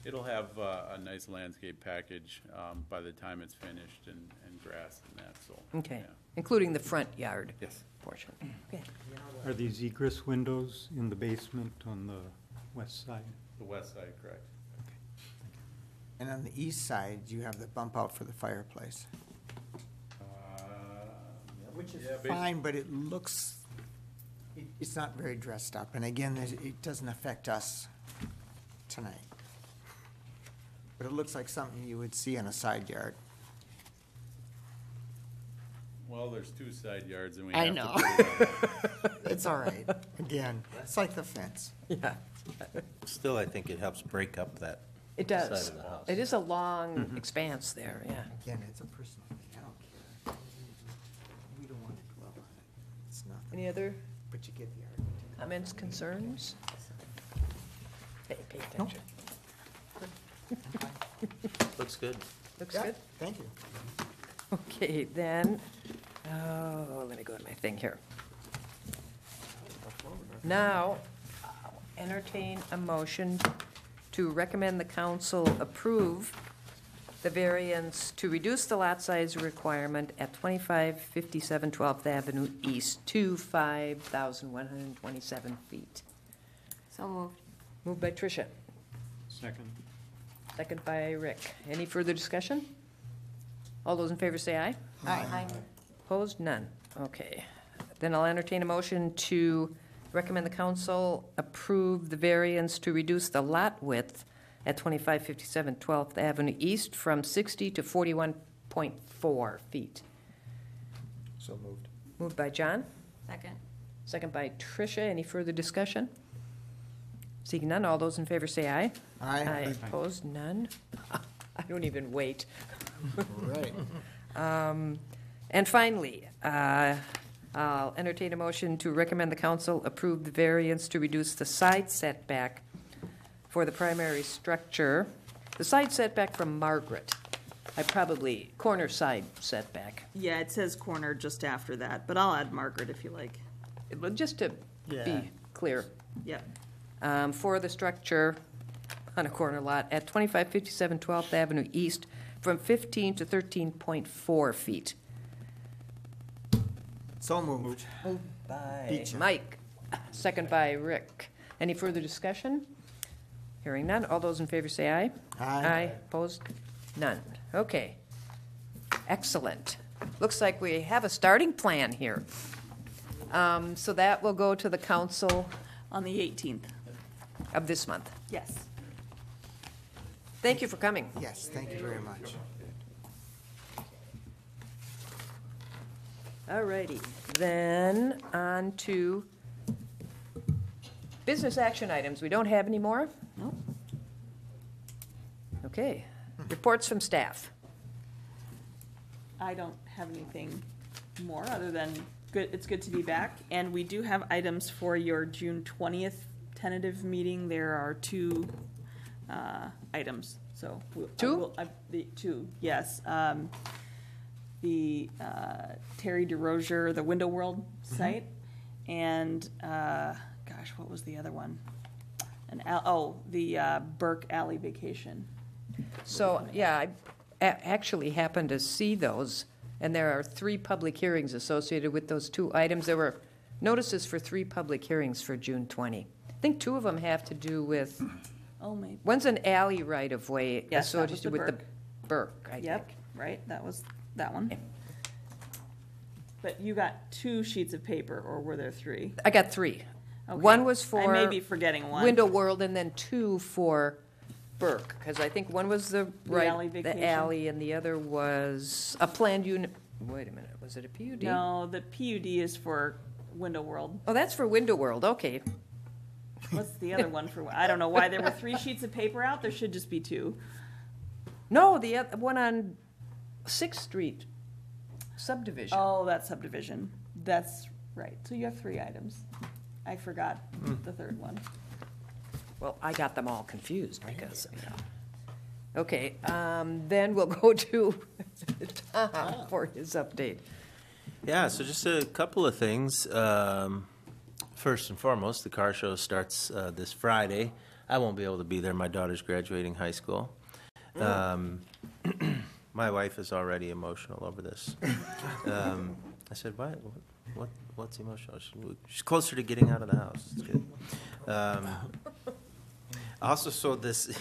it'll have a nice landscape package by the time it's finished, and grass and that, so. okay, yeah. including the front yard Yes. portion. Okay. Are these egress windows in the basement on the west side? The west side, correct. And on the east side, you have the bump out for the fireplace. Which is fine, but it looks, it's not very dressed up. And again, it doesn't affect us tonight. But it looks like something you would see in a side yard. Well, there's two side yards, and we I have know. to put it on. It's all right. Again, it's like the fence. Yeah, Still, I think it helps break up that it side does. of the house. It is a long expanse there, yeah. Again, it's a personal thing. I don't care. We don't want to dwell on it. It's nothing. Any other But you get the argument. comments, concerns? Hey, pay No. attention. Looks good. Looks Yeah, good? thank you. Okay, then, let me go to my thing here. Now, I'll entertain a motion to recommend the council approve the variance to reduce the lot size requirement at 2557 12th Avenue East to 5,127 feet. So moved. Moved by Tricia, Second. second by Rick. Any further discussion? All those in favor say aye. Aye. Opposed? None. Okay. Then I'll entertain a motion to recommend the council approve the variance to reduce the lot width at 2557 12th Avenue East from 60 to 41.4 feet. So moved. Moved by John, Second. second by Tricia. Any further discussion? Seeing none, all those in favor say aye. Aye. Opposed? None. I don't even wait. Right. And finally, I'll entertain a motion to recommend the council approve the variance to reduce the side setback for the primary structure, the side setback from Margaret. Corner side setback. Yeah, it says corner just after that, but I'll add Margaret if you like. But just to Yeah. be clear, Yep. for the structure on a corner lot at 2557 12th Avenue East from 15 to 13.4 feet. So moved. By Beecher. Mike, second by Rick. Any further discussion? Hearing none. All those in favor say aye. Aye. Opposed? None. Okay. Excellent. Looks like we have a starting plan here. So that will go to the council On the 18th, of this month. yes. Thank you for coming. Yes, thank you very much. All righty. Then on to business action items. We don't have any more? Nope. Okay. Reports from staff. I don't have anything more other than good, it's good to be back. And we do have items for your June 20th tentative meeting. There are two items, so. Two? The two, yes. The Terry DeRozier, the Window World site, and, gosh, what was the other one? The Burke Alley Vacation. So, yeah, I actually happened to see those, and there are 3 public hearings associated with those 2 items. There were notices for 3 public hearings for June 20. I think 2 of them have to do with, Oh, maybe. one's an alley right-of-way Yes, that was associated the with the Burke, I think. Yep, right, that was that one. But you got 2 sheets of paper, or were there 3? I got 3. Okay. One was I for may be forgetting one. Window World, and then 2 for Burke, because I think one was the alley vacation? the alley, and the other was a planned unit. Wait a minute, was it a PUD? No, the PUD is for Window World. Oh, that's for Window World. Okay. What's the other one for? I don't know why there were 3 sheets of paper out. There should just be 2. No, the other one on 6th Street subdivision. Oh, that subdivision. That's right. So you have 3 items. I forgot the third one. Well, I got them all confused because. Okay, then we'll go to Tom for his update. Yeah, so just a couple of things. First and foremost, the car show starts this Friday. I won't be able to be there. My daughter's graduating high school. My wife is already emotional over this. I said, what's emotional? She's closer to getting out of the house. It's good. Also, so this,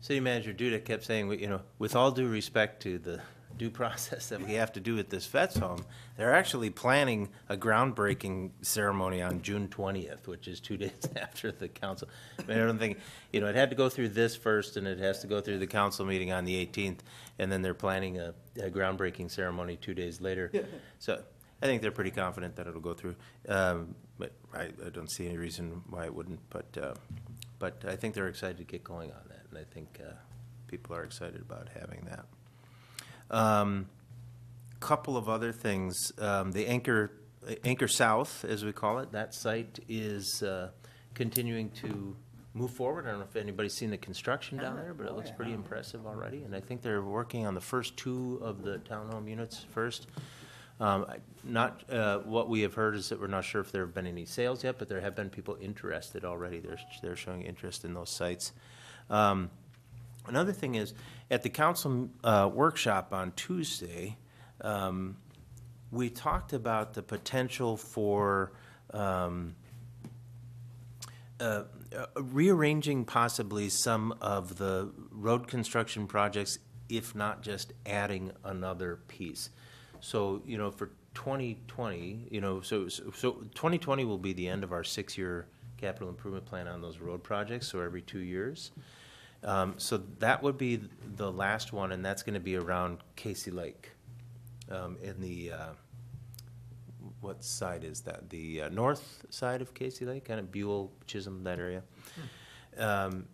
City Manager Duda kept saying, with all due respect to the due process that we have to do at this Vets home, they're actually planning a groundbreaking ceremony on June 20th, which is 2 days after the council. I mean, I don't think, it had to go through this first, and it has to go through the council meeting on the 18th, and then they're planning a groundbreaking ceremony 2 days later. So I think they're pretty confident that it'll go through. But I don't see any reason why it wouldn't. But I think they're excited to get going on that, and I think people are excited about having that. Couple of other things. The Anchor South, as we call it, that site is continuing to move forward. I don't know if anybody's seen the construction down there, but it looks pretty impressive already. And I think they're working on the first 2 of the townhome units first. What we have heard is that we're not sure if there have been any sales yet, but there have been people interested already. They're showing interest in those sites. Another thing is, at the council workshop on Tuesday, we talked about the potential for rearranging possibly some of the road construction projects, if not just adding another piece. So, for 2020, so 2020 will be the end of our 6-year capital improvement plan on those road projects, so every 2 years. So that would be the last one, and that's going to be around Casey Lake. In the, what side is that? The north side of Casey Lake, kind of Buell, Chisholm, that area. And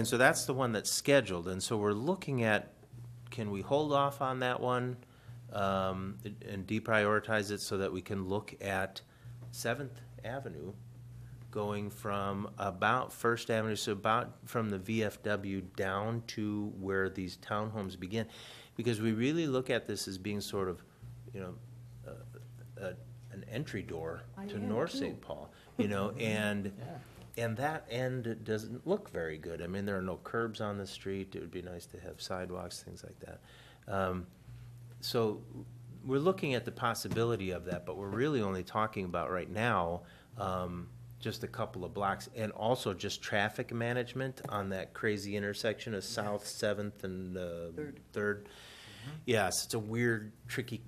so that's the one that's scheduled. And so we're looking at, can we hold off on that one and deprioritize it so that we can look at 7th Avenue going from about First Avenue, so about from the VFW down to where these townhomes begin, because we really look at this as being sort of, an entry door to North St. Paul, and And that end doesn't look very good. I mean, there are no curbs on the street. It would be nice to have sidewalks, things like that. So we're looking at the possibility of that, but we're really only talking about right now just a couple of blocks, and also just traffic management on that crazy intersection of South 7th and Third. Yes, it's a weird, tricky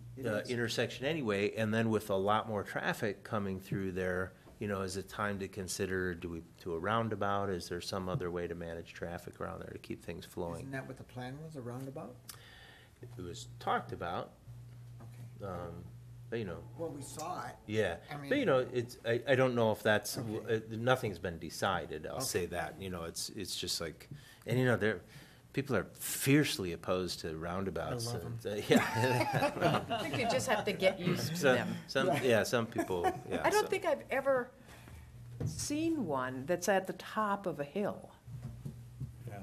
intersection anyway, and then with a lot more traffic coming through there, you know, is it time to consider, do we do a roundabout? Is there some other way to manage traffic around there to keep things flowing? Isn't that what the plan was, a roundabout? It was talked about, Okay. but you know, Well, we saw it. yeah. I mean- But you know, it's, I don't know if that's, Okay. nothing's been decided, I'll say that, you know, it's just like, and you know, people are fiercely opposed to roundabouts. I love and, yeah. I think you just have to get used to them. Some people, yeah. I don't so. think I've ever seen one that's at the top of a hill. Yeah.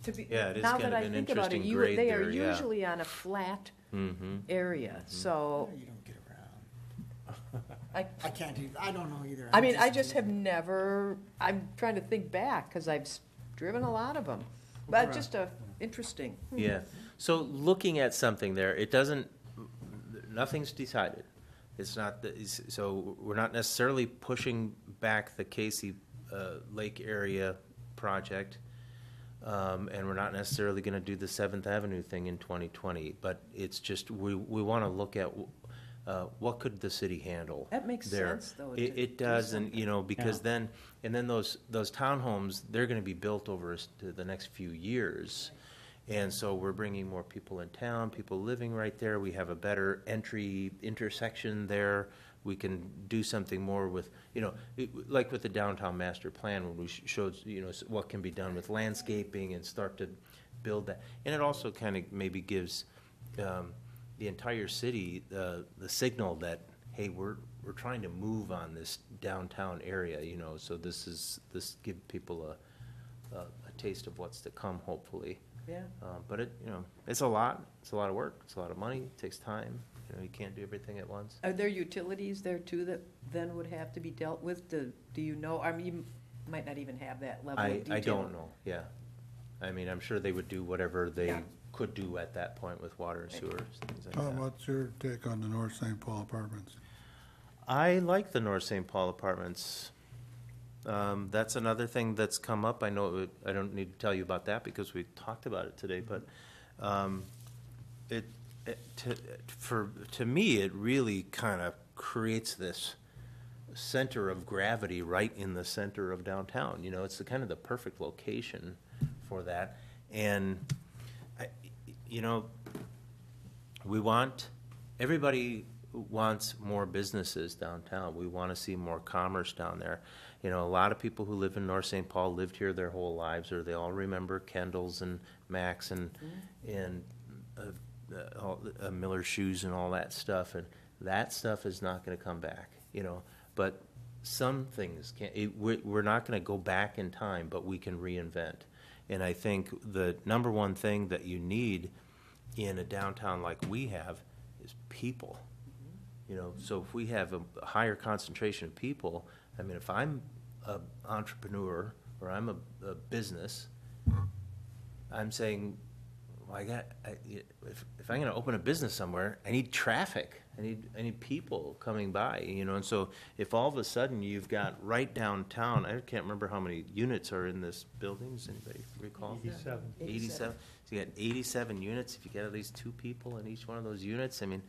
To be, Yeah, it is now kind that of I an think about it, interesting grade they are there, yeah. usually on a flat Mhm. area, so You don't get around. I, I can't even, I don't know either. I mean, I just have never, I'm trying to think back, because I've driven a lot of them. But just interesting. Yeah, so looking at something there, it doesn't, nothing's decided. It's not, so we're not necessarily pushing back the Casey Lake area project, and we're not necessarily gonna do the 7th Avenue thing in 2020, but it's just, we wanna look at what could the city handle That makes there. sense, though, It to do does, and, you know, because Yeah. then, and then those townhomes, they're gonna be built over the next few years. And so we're bringing more people in town, people living right there. We have a better entry intersection there. We can do something more with, you know, like with the downtown master plan, when we showed, you know, what can be done with landscaping and start to build that. And it also kind of maybe gives the entire city the signal that, hey, we're trying to move on this downtown area, you know, so this give people a taste of what's to come, hopefully. Yeah. But it, you know, it's a lot of work, it's a lot of money, it takes time, you know, you can't do everything at once. Are there utilities there too that then would have to be dealt with? Do you know, I mean, you might not even have that level of detail. I don't know, yeah. I mean, I'm sure they would do whatever they Yeah. could do at that point with water and sewers, things like Tom, that. what's your take on the North St. Paul apartments? I like the North St. Paul apartments. That's another thing that's come up. I know, I don't need to tell you about that because we talked about it today, but to me, it really kind of creates this center of gravity right in the center of downtown. You know, it's the kind of the perfect location for that. And, you know, everybody wants more businesses downtown. We want to see more commerce down there. You know, a lot of people who live in North St. Paul lived here their whole lives, or they all remember Kendall's and Mac's and Miller Shoes and all that stuff. And that stuff is not going to come back, you know. But some things we're not going to go back in time, but we can reinvent. And I think the number one thing that you need in a downtown like we have is people. You know, so if we have a higher concentration of people, I mean, if I'm an entrepreneur or I'm a business, I'm saying, well, if I'm going to open a business somewhere, I need traffic. I need people coming by, you know. And so if all of a sudden you've got right downtown, I can't remember how many units are in this building. Does anybody recall? 87. 87. So you got 87 units. If you get at least 2 people in each one of those units, I mean,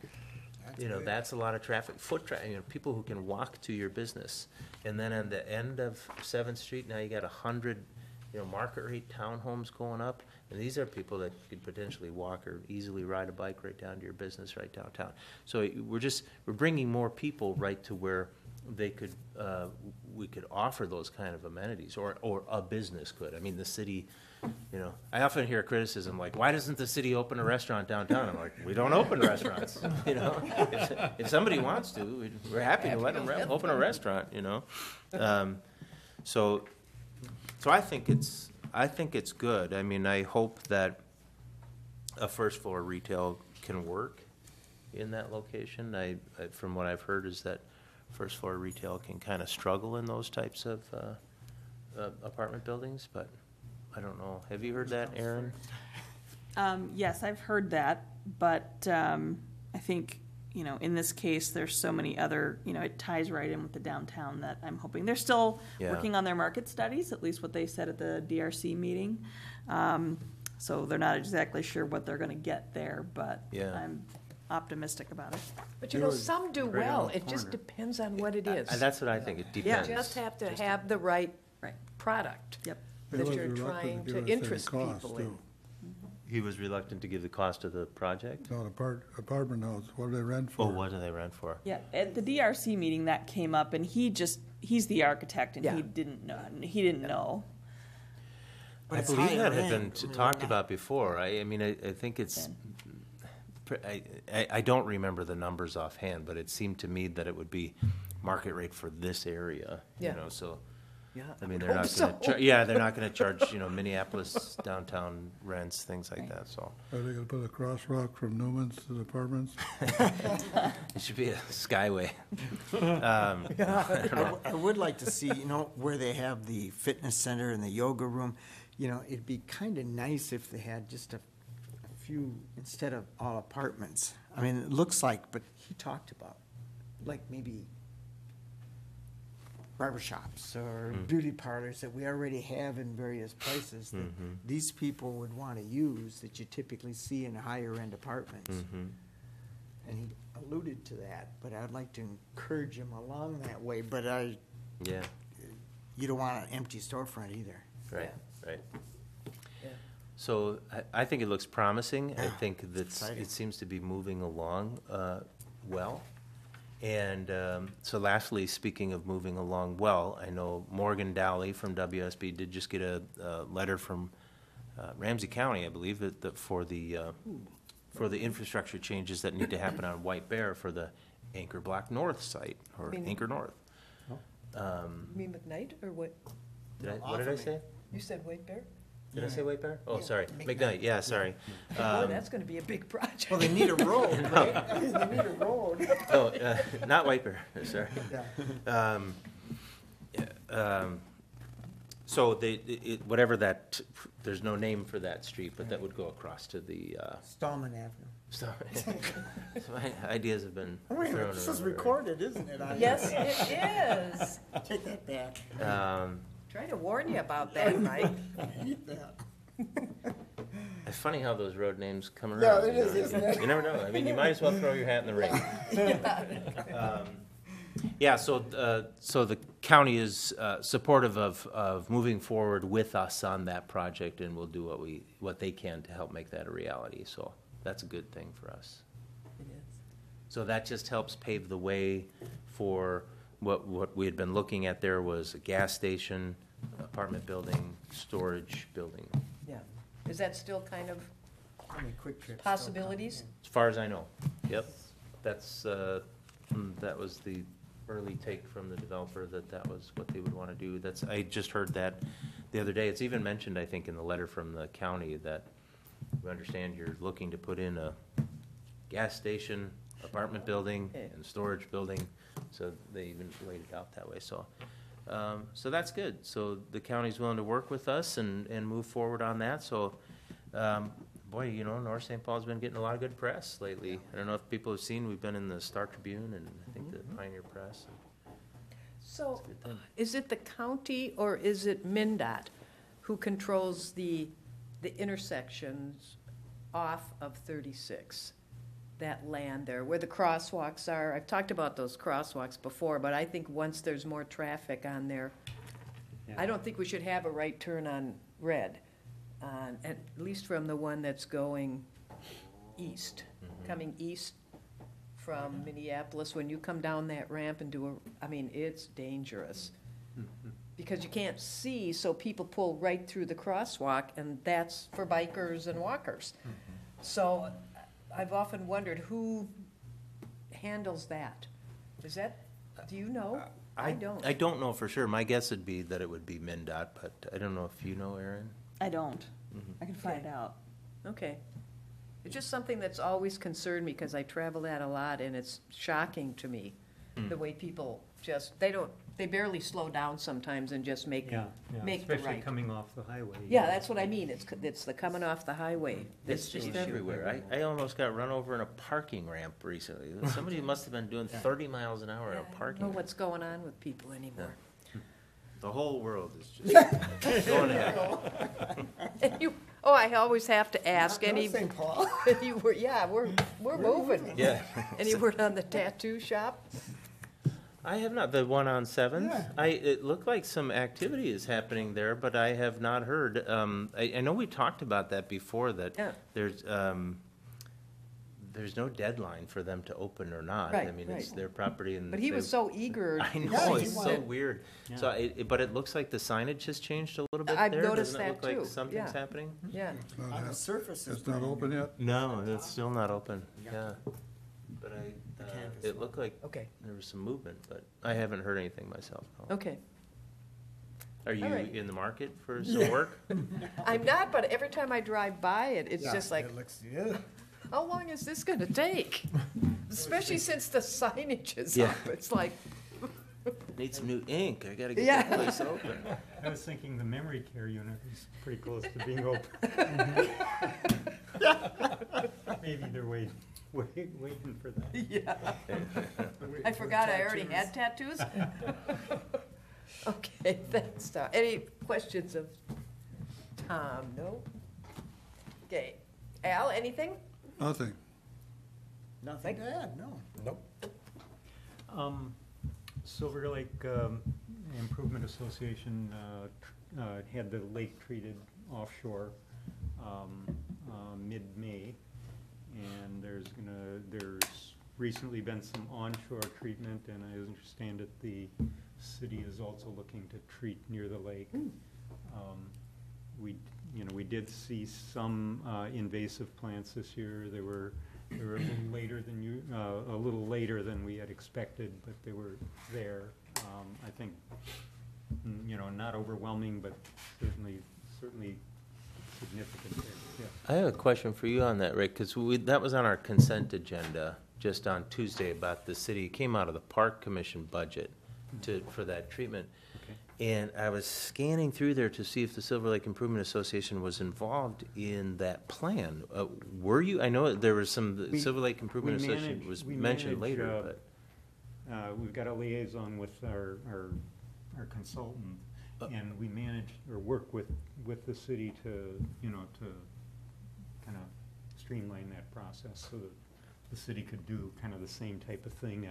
you know, that's a lot of traffic, you know, people who can walk to your business. And then at the end of 7th Street, now you got 100, you know, market rate townhomes going up. And these are people that could potentially walk or easily ride a bike right down to your business right downtown. So we're bringing more people right to where they could, we could offer those kind of amenities, or a business could. I mean, the city, you know, I often hear criticism like, why doesn't the city open a restaurant downtown? I'm like, we don't open restaurants, you know. If somebody wants to, we're happy to let them open a restaurant, you know. So I think it's good. I mean, I hope that a first floor retail can work in that location. From what I've heard is that first floor retail can kind of struggle in those types of apartment buildings, but I don't know. Have you heard that, Aaron? Yes, I've heard that, but I think, in this case, there's so many other, it ties right in with the downtown that I'm hoping. They're still Yeah. working on their market studies, at least what they said at the DRC meeting. So they're not exactly sure what they're gonna get there, but Yeah. I'm optimistic about it. But You know, some do right well. around the It just corner. depends on what it is. That's what I think, it You depends. just have to have the right Right. product Yep. He that was you're reluctant trying give to us any interest cost, people in. too. He was reluctant to give the cost of the project? No, apartment house, what do they rent Oh, for? what do they rent for? Yeah, at the DRC meeting, that came up, and he's the architect, and Yeah. he didn't know. But I it's believe higher that had been end, really talked not- about before. I mean, I think it's, I don't remember the numbers offhand, but it seemed to me that it would be market rate for this area, Yeah. so. Yeah, I mean, would they're not hope gonna, so. yeah, they're not gonna charge, Minneapolis downtown rents, things like that, so. Are they gonna put a crosswalk from Newman's to the apartments? It should be a skyway. I would like to see, where they have the fitness center and the yoga room, it'd be kind of nice if they had just a few, instead of all apartments. I mean, it looks like, but he talked about, like maybe barbershops or beauty parlors that we already have in various places that these people would want to use that you typically see in higher-end apartments. And he alluded to that, but I'd like to encourage him along that way, but Yeah, you don't want an empty storefront either. right, right. Yeah. So I think it looks promising. I Yeah, think that exciting. it seems to be moving along well. And so lastly, speaking of moving along well, I know Morgan Dowley from WSB did just get a letter from Ramsey County, I believe, that for the infrastructure changes that need to happen on White Bear for the Anchor Block North site, or mean- Anchor North. You mean McKnight, or what? What did I say? You said White Bear? Did I say White Bear? Oh, Yeah, sorry, McKnight. McKnight, yeah, sorry. Boy, that's gonna be a big project. Well, they need a road, right? I mean, they need a road. Oh, not White Bear, sorry. Yeah. So whatever that, there's no name for that street, but that would go across to the, Stallman Avenue. so my ideas have been Oh, wait a thrown minute, this is around. recorded, isn't it? Yes, it is. Take that back. Trying to warn you about that, Mike. I hate that. It's funny how those road names come around. Yeah, it you is, know? isn't it? You never know. I mean, you might as well throw your hat in the ring. Yeah, so the county is supportive of moving forward with us on that project, and we'll do what they can to help make that a reality. So that's a good thing for us. It is. So that just helps pave the way for what we had been looking at. There was a gas station, apartment building, storage building, Yeah. Is that still kind of How many quick trips? possibilities? as far as I know. Yep. That was the early take from the developer, that was what they would want to do. I just heard that the other day. It's even mentioned, I think, in the letter from the county that we understand you're looking to put in a gas station, apartment building, and storage building. So they even laid it out that way, so that's good. So the county's willing to work with us and move forward on that, so, boy, North St. Paul's been getting a lot of good press lately. I don't know if people have seen, we've been in the Star Tribune and I think the Pioneer Press. So, is it the county or is it MnDOT who controls the intersections off of 36? That land there, where the crosswalks are? I've talked about those crosswalks before, but I think once there's more traffic on there, I don't think we should have a right turn on red, at least from the one that's going east, coming east from Minneapolis. When you come down that ramp and it's dangerous. Because you can't see, so people pull right through the crosswalk, and that's for bikers and walkers. So I've often wondered who handles that. Do you know? I don't. I don't know for sure. My guess would be that it would be MnDOT, but I don't know if you know, Aaron. I don't. Mm-hmm. I can find out. Okay. It's just something that's always concerned me, because I travel that a lot, and it's shocking to me the way people just, they barely slow down sometimes and just make the Especially right. coming off the highway. Yeah, that's what I mean, it's the coming off the highway that's It's the just issue. everywhere. I almost got run over in a parking ramp recently. Somebody must have been doing 30 miles an hour in a I don't parking know ramp. what's going on with people anymore. The whole world is just going ahead. I always have to ask, Not any, St. Paul. we're moving. Yeah. Any word on the tattoo shop? I have not, the one on Seventh. Yeah. It looked like some activity is happening there, but I have not heard. I know we talked about that before, that Yeah. there's no deadline for them to open or not. Right, I mean, it's right. their property and. But he was so eager. I know, Yeah, it's he so wanted- weird. Yeah. So, but it looks like the signage has changed a little bit I've there. noticed Doesn't it look that too, like something's yeah. happening? Yeah, Not On the yet. surface, It's not open yet? No, it's still not open, Yeah. yeah. But canvas it looked like okay, there was some movement, but I haven't heard anything myself. no. okay. Are you right. in the market for some work? I'm not, but every time I drive by it, it's Yeah, just like, it looks, yeah. how long is this gonna take? Especially since the signage is Yeah. up, it's like, Need some new ink, I gotta get Yeah. that place open. I was thinking the memory care unit is pretty close to being open. Maybe they're waiting for that. yeah. I forgot I already had tattoos. Okay, thanks, Tom. Any questions of Tom? No? Okay. Al, anything? Nothing. Nothing to add, no. Silver Lake Improvement Association had the lake treated offshore mid-May, and there's recently been some onshore treatment, and I understand that the city is also looking to treat near the lake. We did see some invasive plants this year. They were a little later than we had expected, but they were there. I think, not overwhelming, but certainly significant there, yeah. I have a question for you on that, Rick, because that was on our consent agenda just on Tuesday about the city. It came out of the Park Commission budget for that treatment. Okay. And I was scanning through there to see if the Silver Lake Improvement Association was involved in that plan. Were you? I know there was the Silver Lake Improvement Association was mentioned later, but. We've got a liaison with our consultant, and we manage or work with the city to kind of streamline that process so that the city could do kind of the same type of thing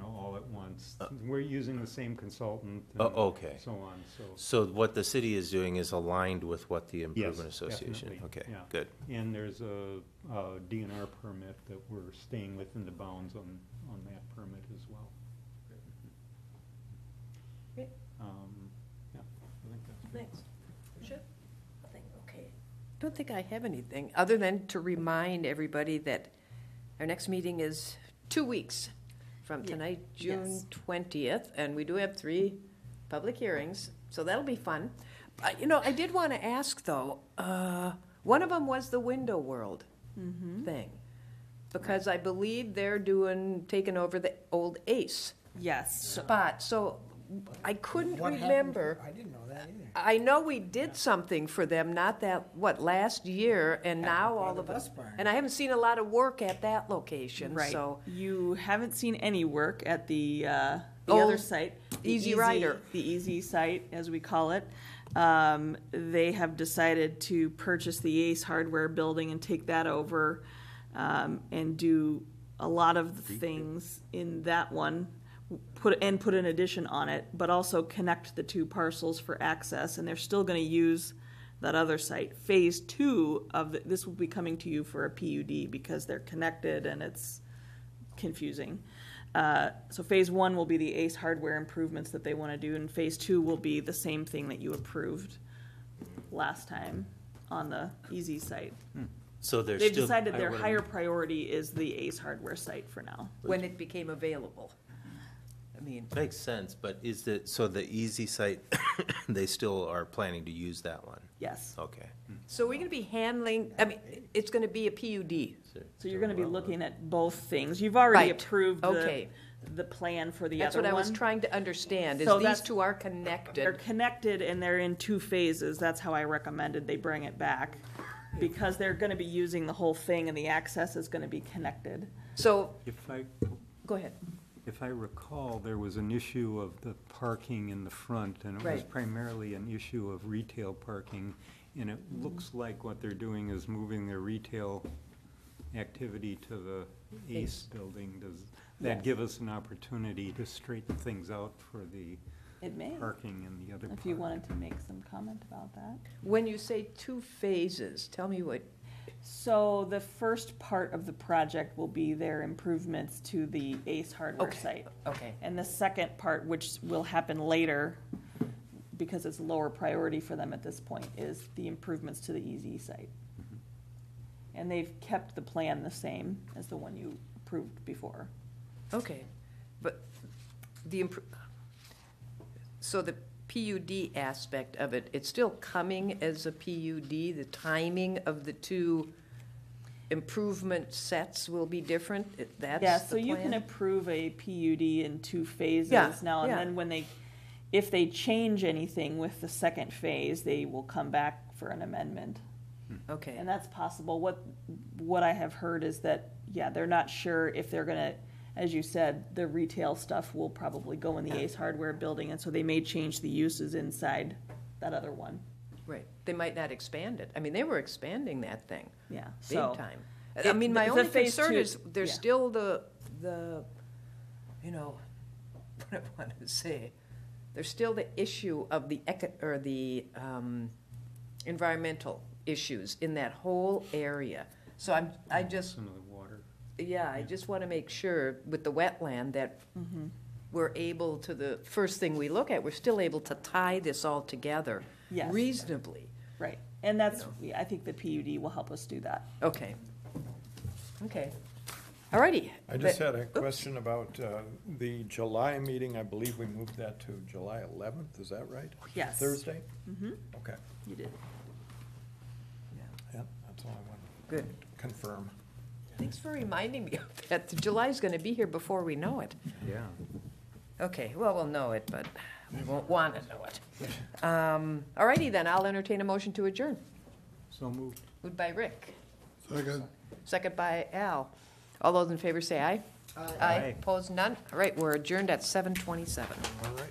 all at once. We're using the same consultant. And Okay. so on, So what the city is doing is aligned with what the Improvement Yes, Association. definitely, Okay, yeah. good. And there's a DNR permit that we're staying within the bounds on that permit as well. Great. Yeah, I think that's good. Thanks. Sure. Nothing, okay. Don't think I have anything, other than to remind everybody that our next meeting is 2 weeks from tonight, June Yes. 20th, and we do have 3 public hearings, so that'll be fun. I did want to ask, though, one of them was the Window World thing, because I believe they're taking over the old Ace Yes. spot, so I couldn't What happened? remember. I didn't know that either. I know we did something for them, not last year, and now all the of bus us. barn. And I haven't seen a lot of work at that location, Right. so. You haven't seen any work at the other Oh, site. the Easy Rider. The Easy site, as we call it. They have decided to purchase the Ace Hardware building and take that over, and do a lot of the things in that one. Put an addition on it, but also connect the 2 parcels for access, and they're still gonna use that other site. Phase 2 of this will be coming to you for a PUD because they're connected and it's confusing. So phase 1 will be the Ace Hardware improvements that they wanna do, and phase 2 will be the same thing that you approved last time on the Easy site. So there's They've still. decided I their wouldn't- higher priority is the Ace Hardware site for now. When it became available. I mean, Makes sense, but so the Easy site, they still are planning to use that one? Yes. Okay. so we're gonna be handling, it's gonna be a PUD. So you're gonna be looking at both things. You've already Right. approved Okay. the plan for the That's other what one. I was trying to understand, is So these that's- two are They're connected. connected and they're in 2 phases. That's how I recommended they bring it back. Because they're gonna be using the whole thing and the access is gonna be connected. So, If go ahead. I recall, there was an issue of the parking in the front, and it was Right. primarily an issue of retail parking. And it looks like what they're doing is moving their retail activity to the ACE building. Does that Yes. give us an opportunity to straighten things out for the It may, parking and the other part? if you wanted to make some comment about that. When you say 2 phases, tell me what, So the first part of the project will be their improvements to the Ace Hardware Okay. site. okay, And the second part, which will happen later, because it's lower priority for them at this point, is the improvements to the EZ site. And they've kept the plan the same as the one you approved before. okay. But so the PUD aspect of it, it's still coming as a PUD? The timing of the 2 improvement sets will be different? That's Yeah, the so you can plan? approve a PUD in 2 phases Yeah, now, and yeah. then if they change anything with the second phase, they will come back for an amendment. Okay, And that's possible. What I have heard is that, yeah, they're not sure if they're gonna, as you said, the retail stuff will probably go in the Ace Hardware building, and so they may change the uses inside that other one. right. They might not expand it. I mean, they were expanding that thing. Yeah, Big so. time. I mean, my the only phase concern 2 is, there's yeah. still the, you know, what I want to say, there's still the issue of the environmental issues in that whole area. So I just, Some of the water. yeah, I just want to make sure with the wetland that we're able to, the first thing we look at, we're still able to tie this all together Yes. reasonably. Right, and that's, I think the PUD will help us do that. Okay. Okay. All righty. I just had a question about the July meeting. I believe we moved that to July 11th, is that right? Yes. Thursday? Mm-hmm. Okay, You did. yeah, that's all I wanted Good. to confirm. Thanks for reminding me of that. July's going to be here before we know it. Yeah. Okay, well, we'll know it, but we won't want to know it. All righty then, I'll entertain a motion to adjourn. So moved. Moved by Rick, Second. second by Al. All those in favor say aye. Aye. Opposed, none? All right, we're adjourned at 7:27. All right.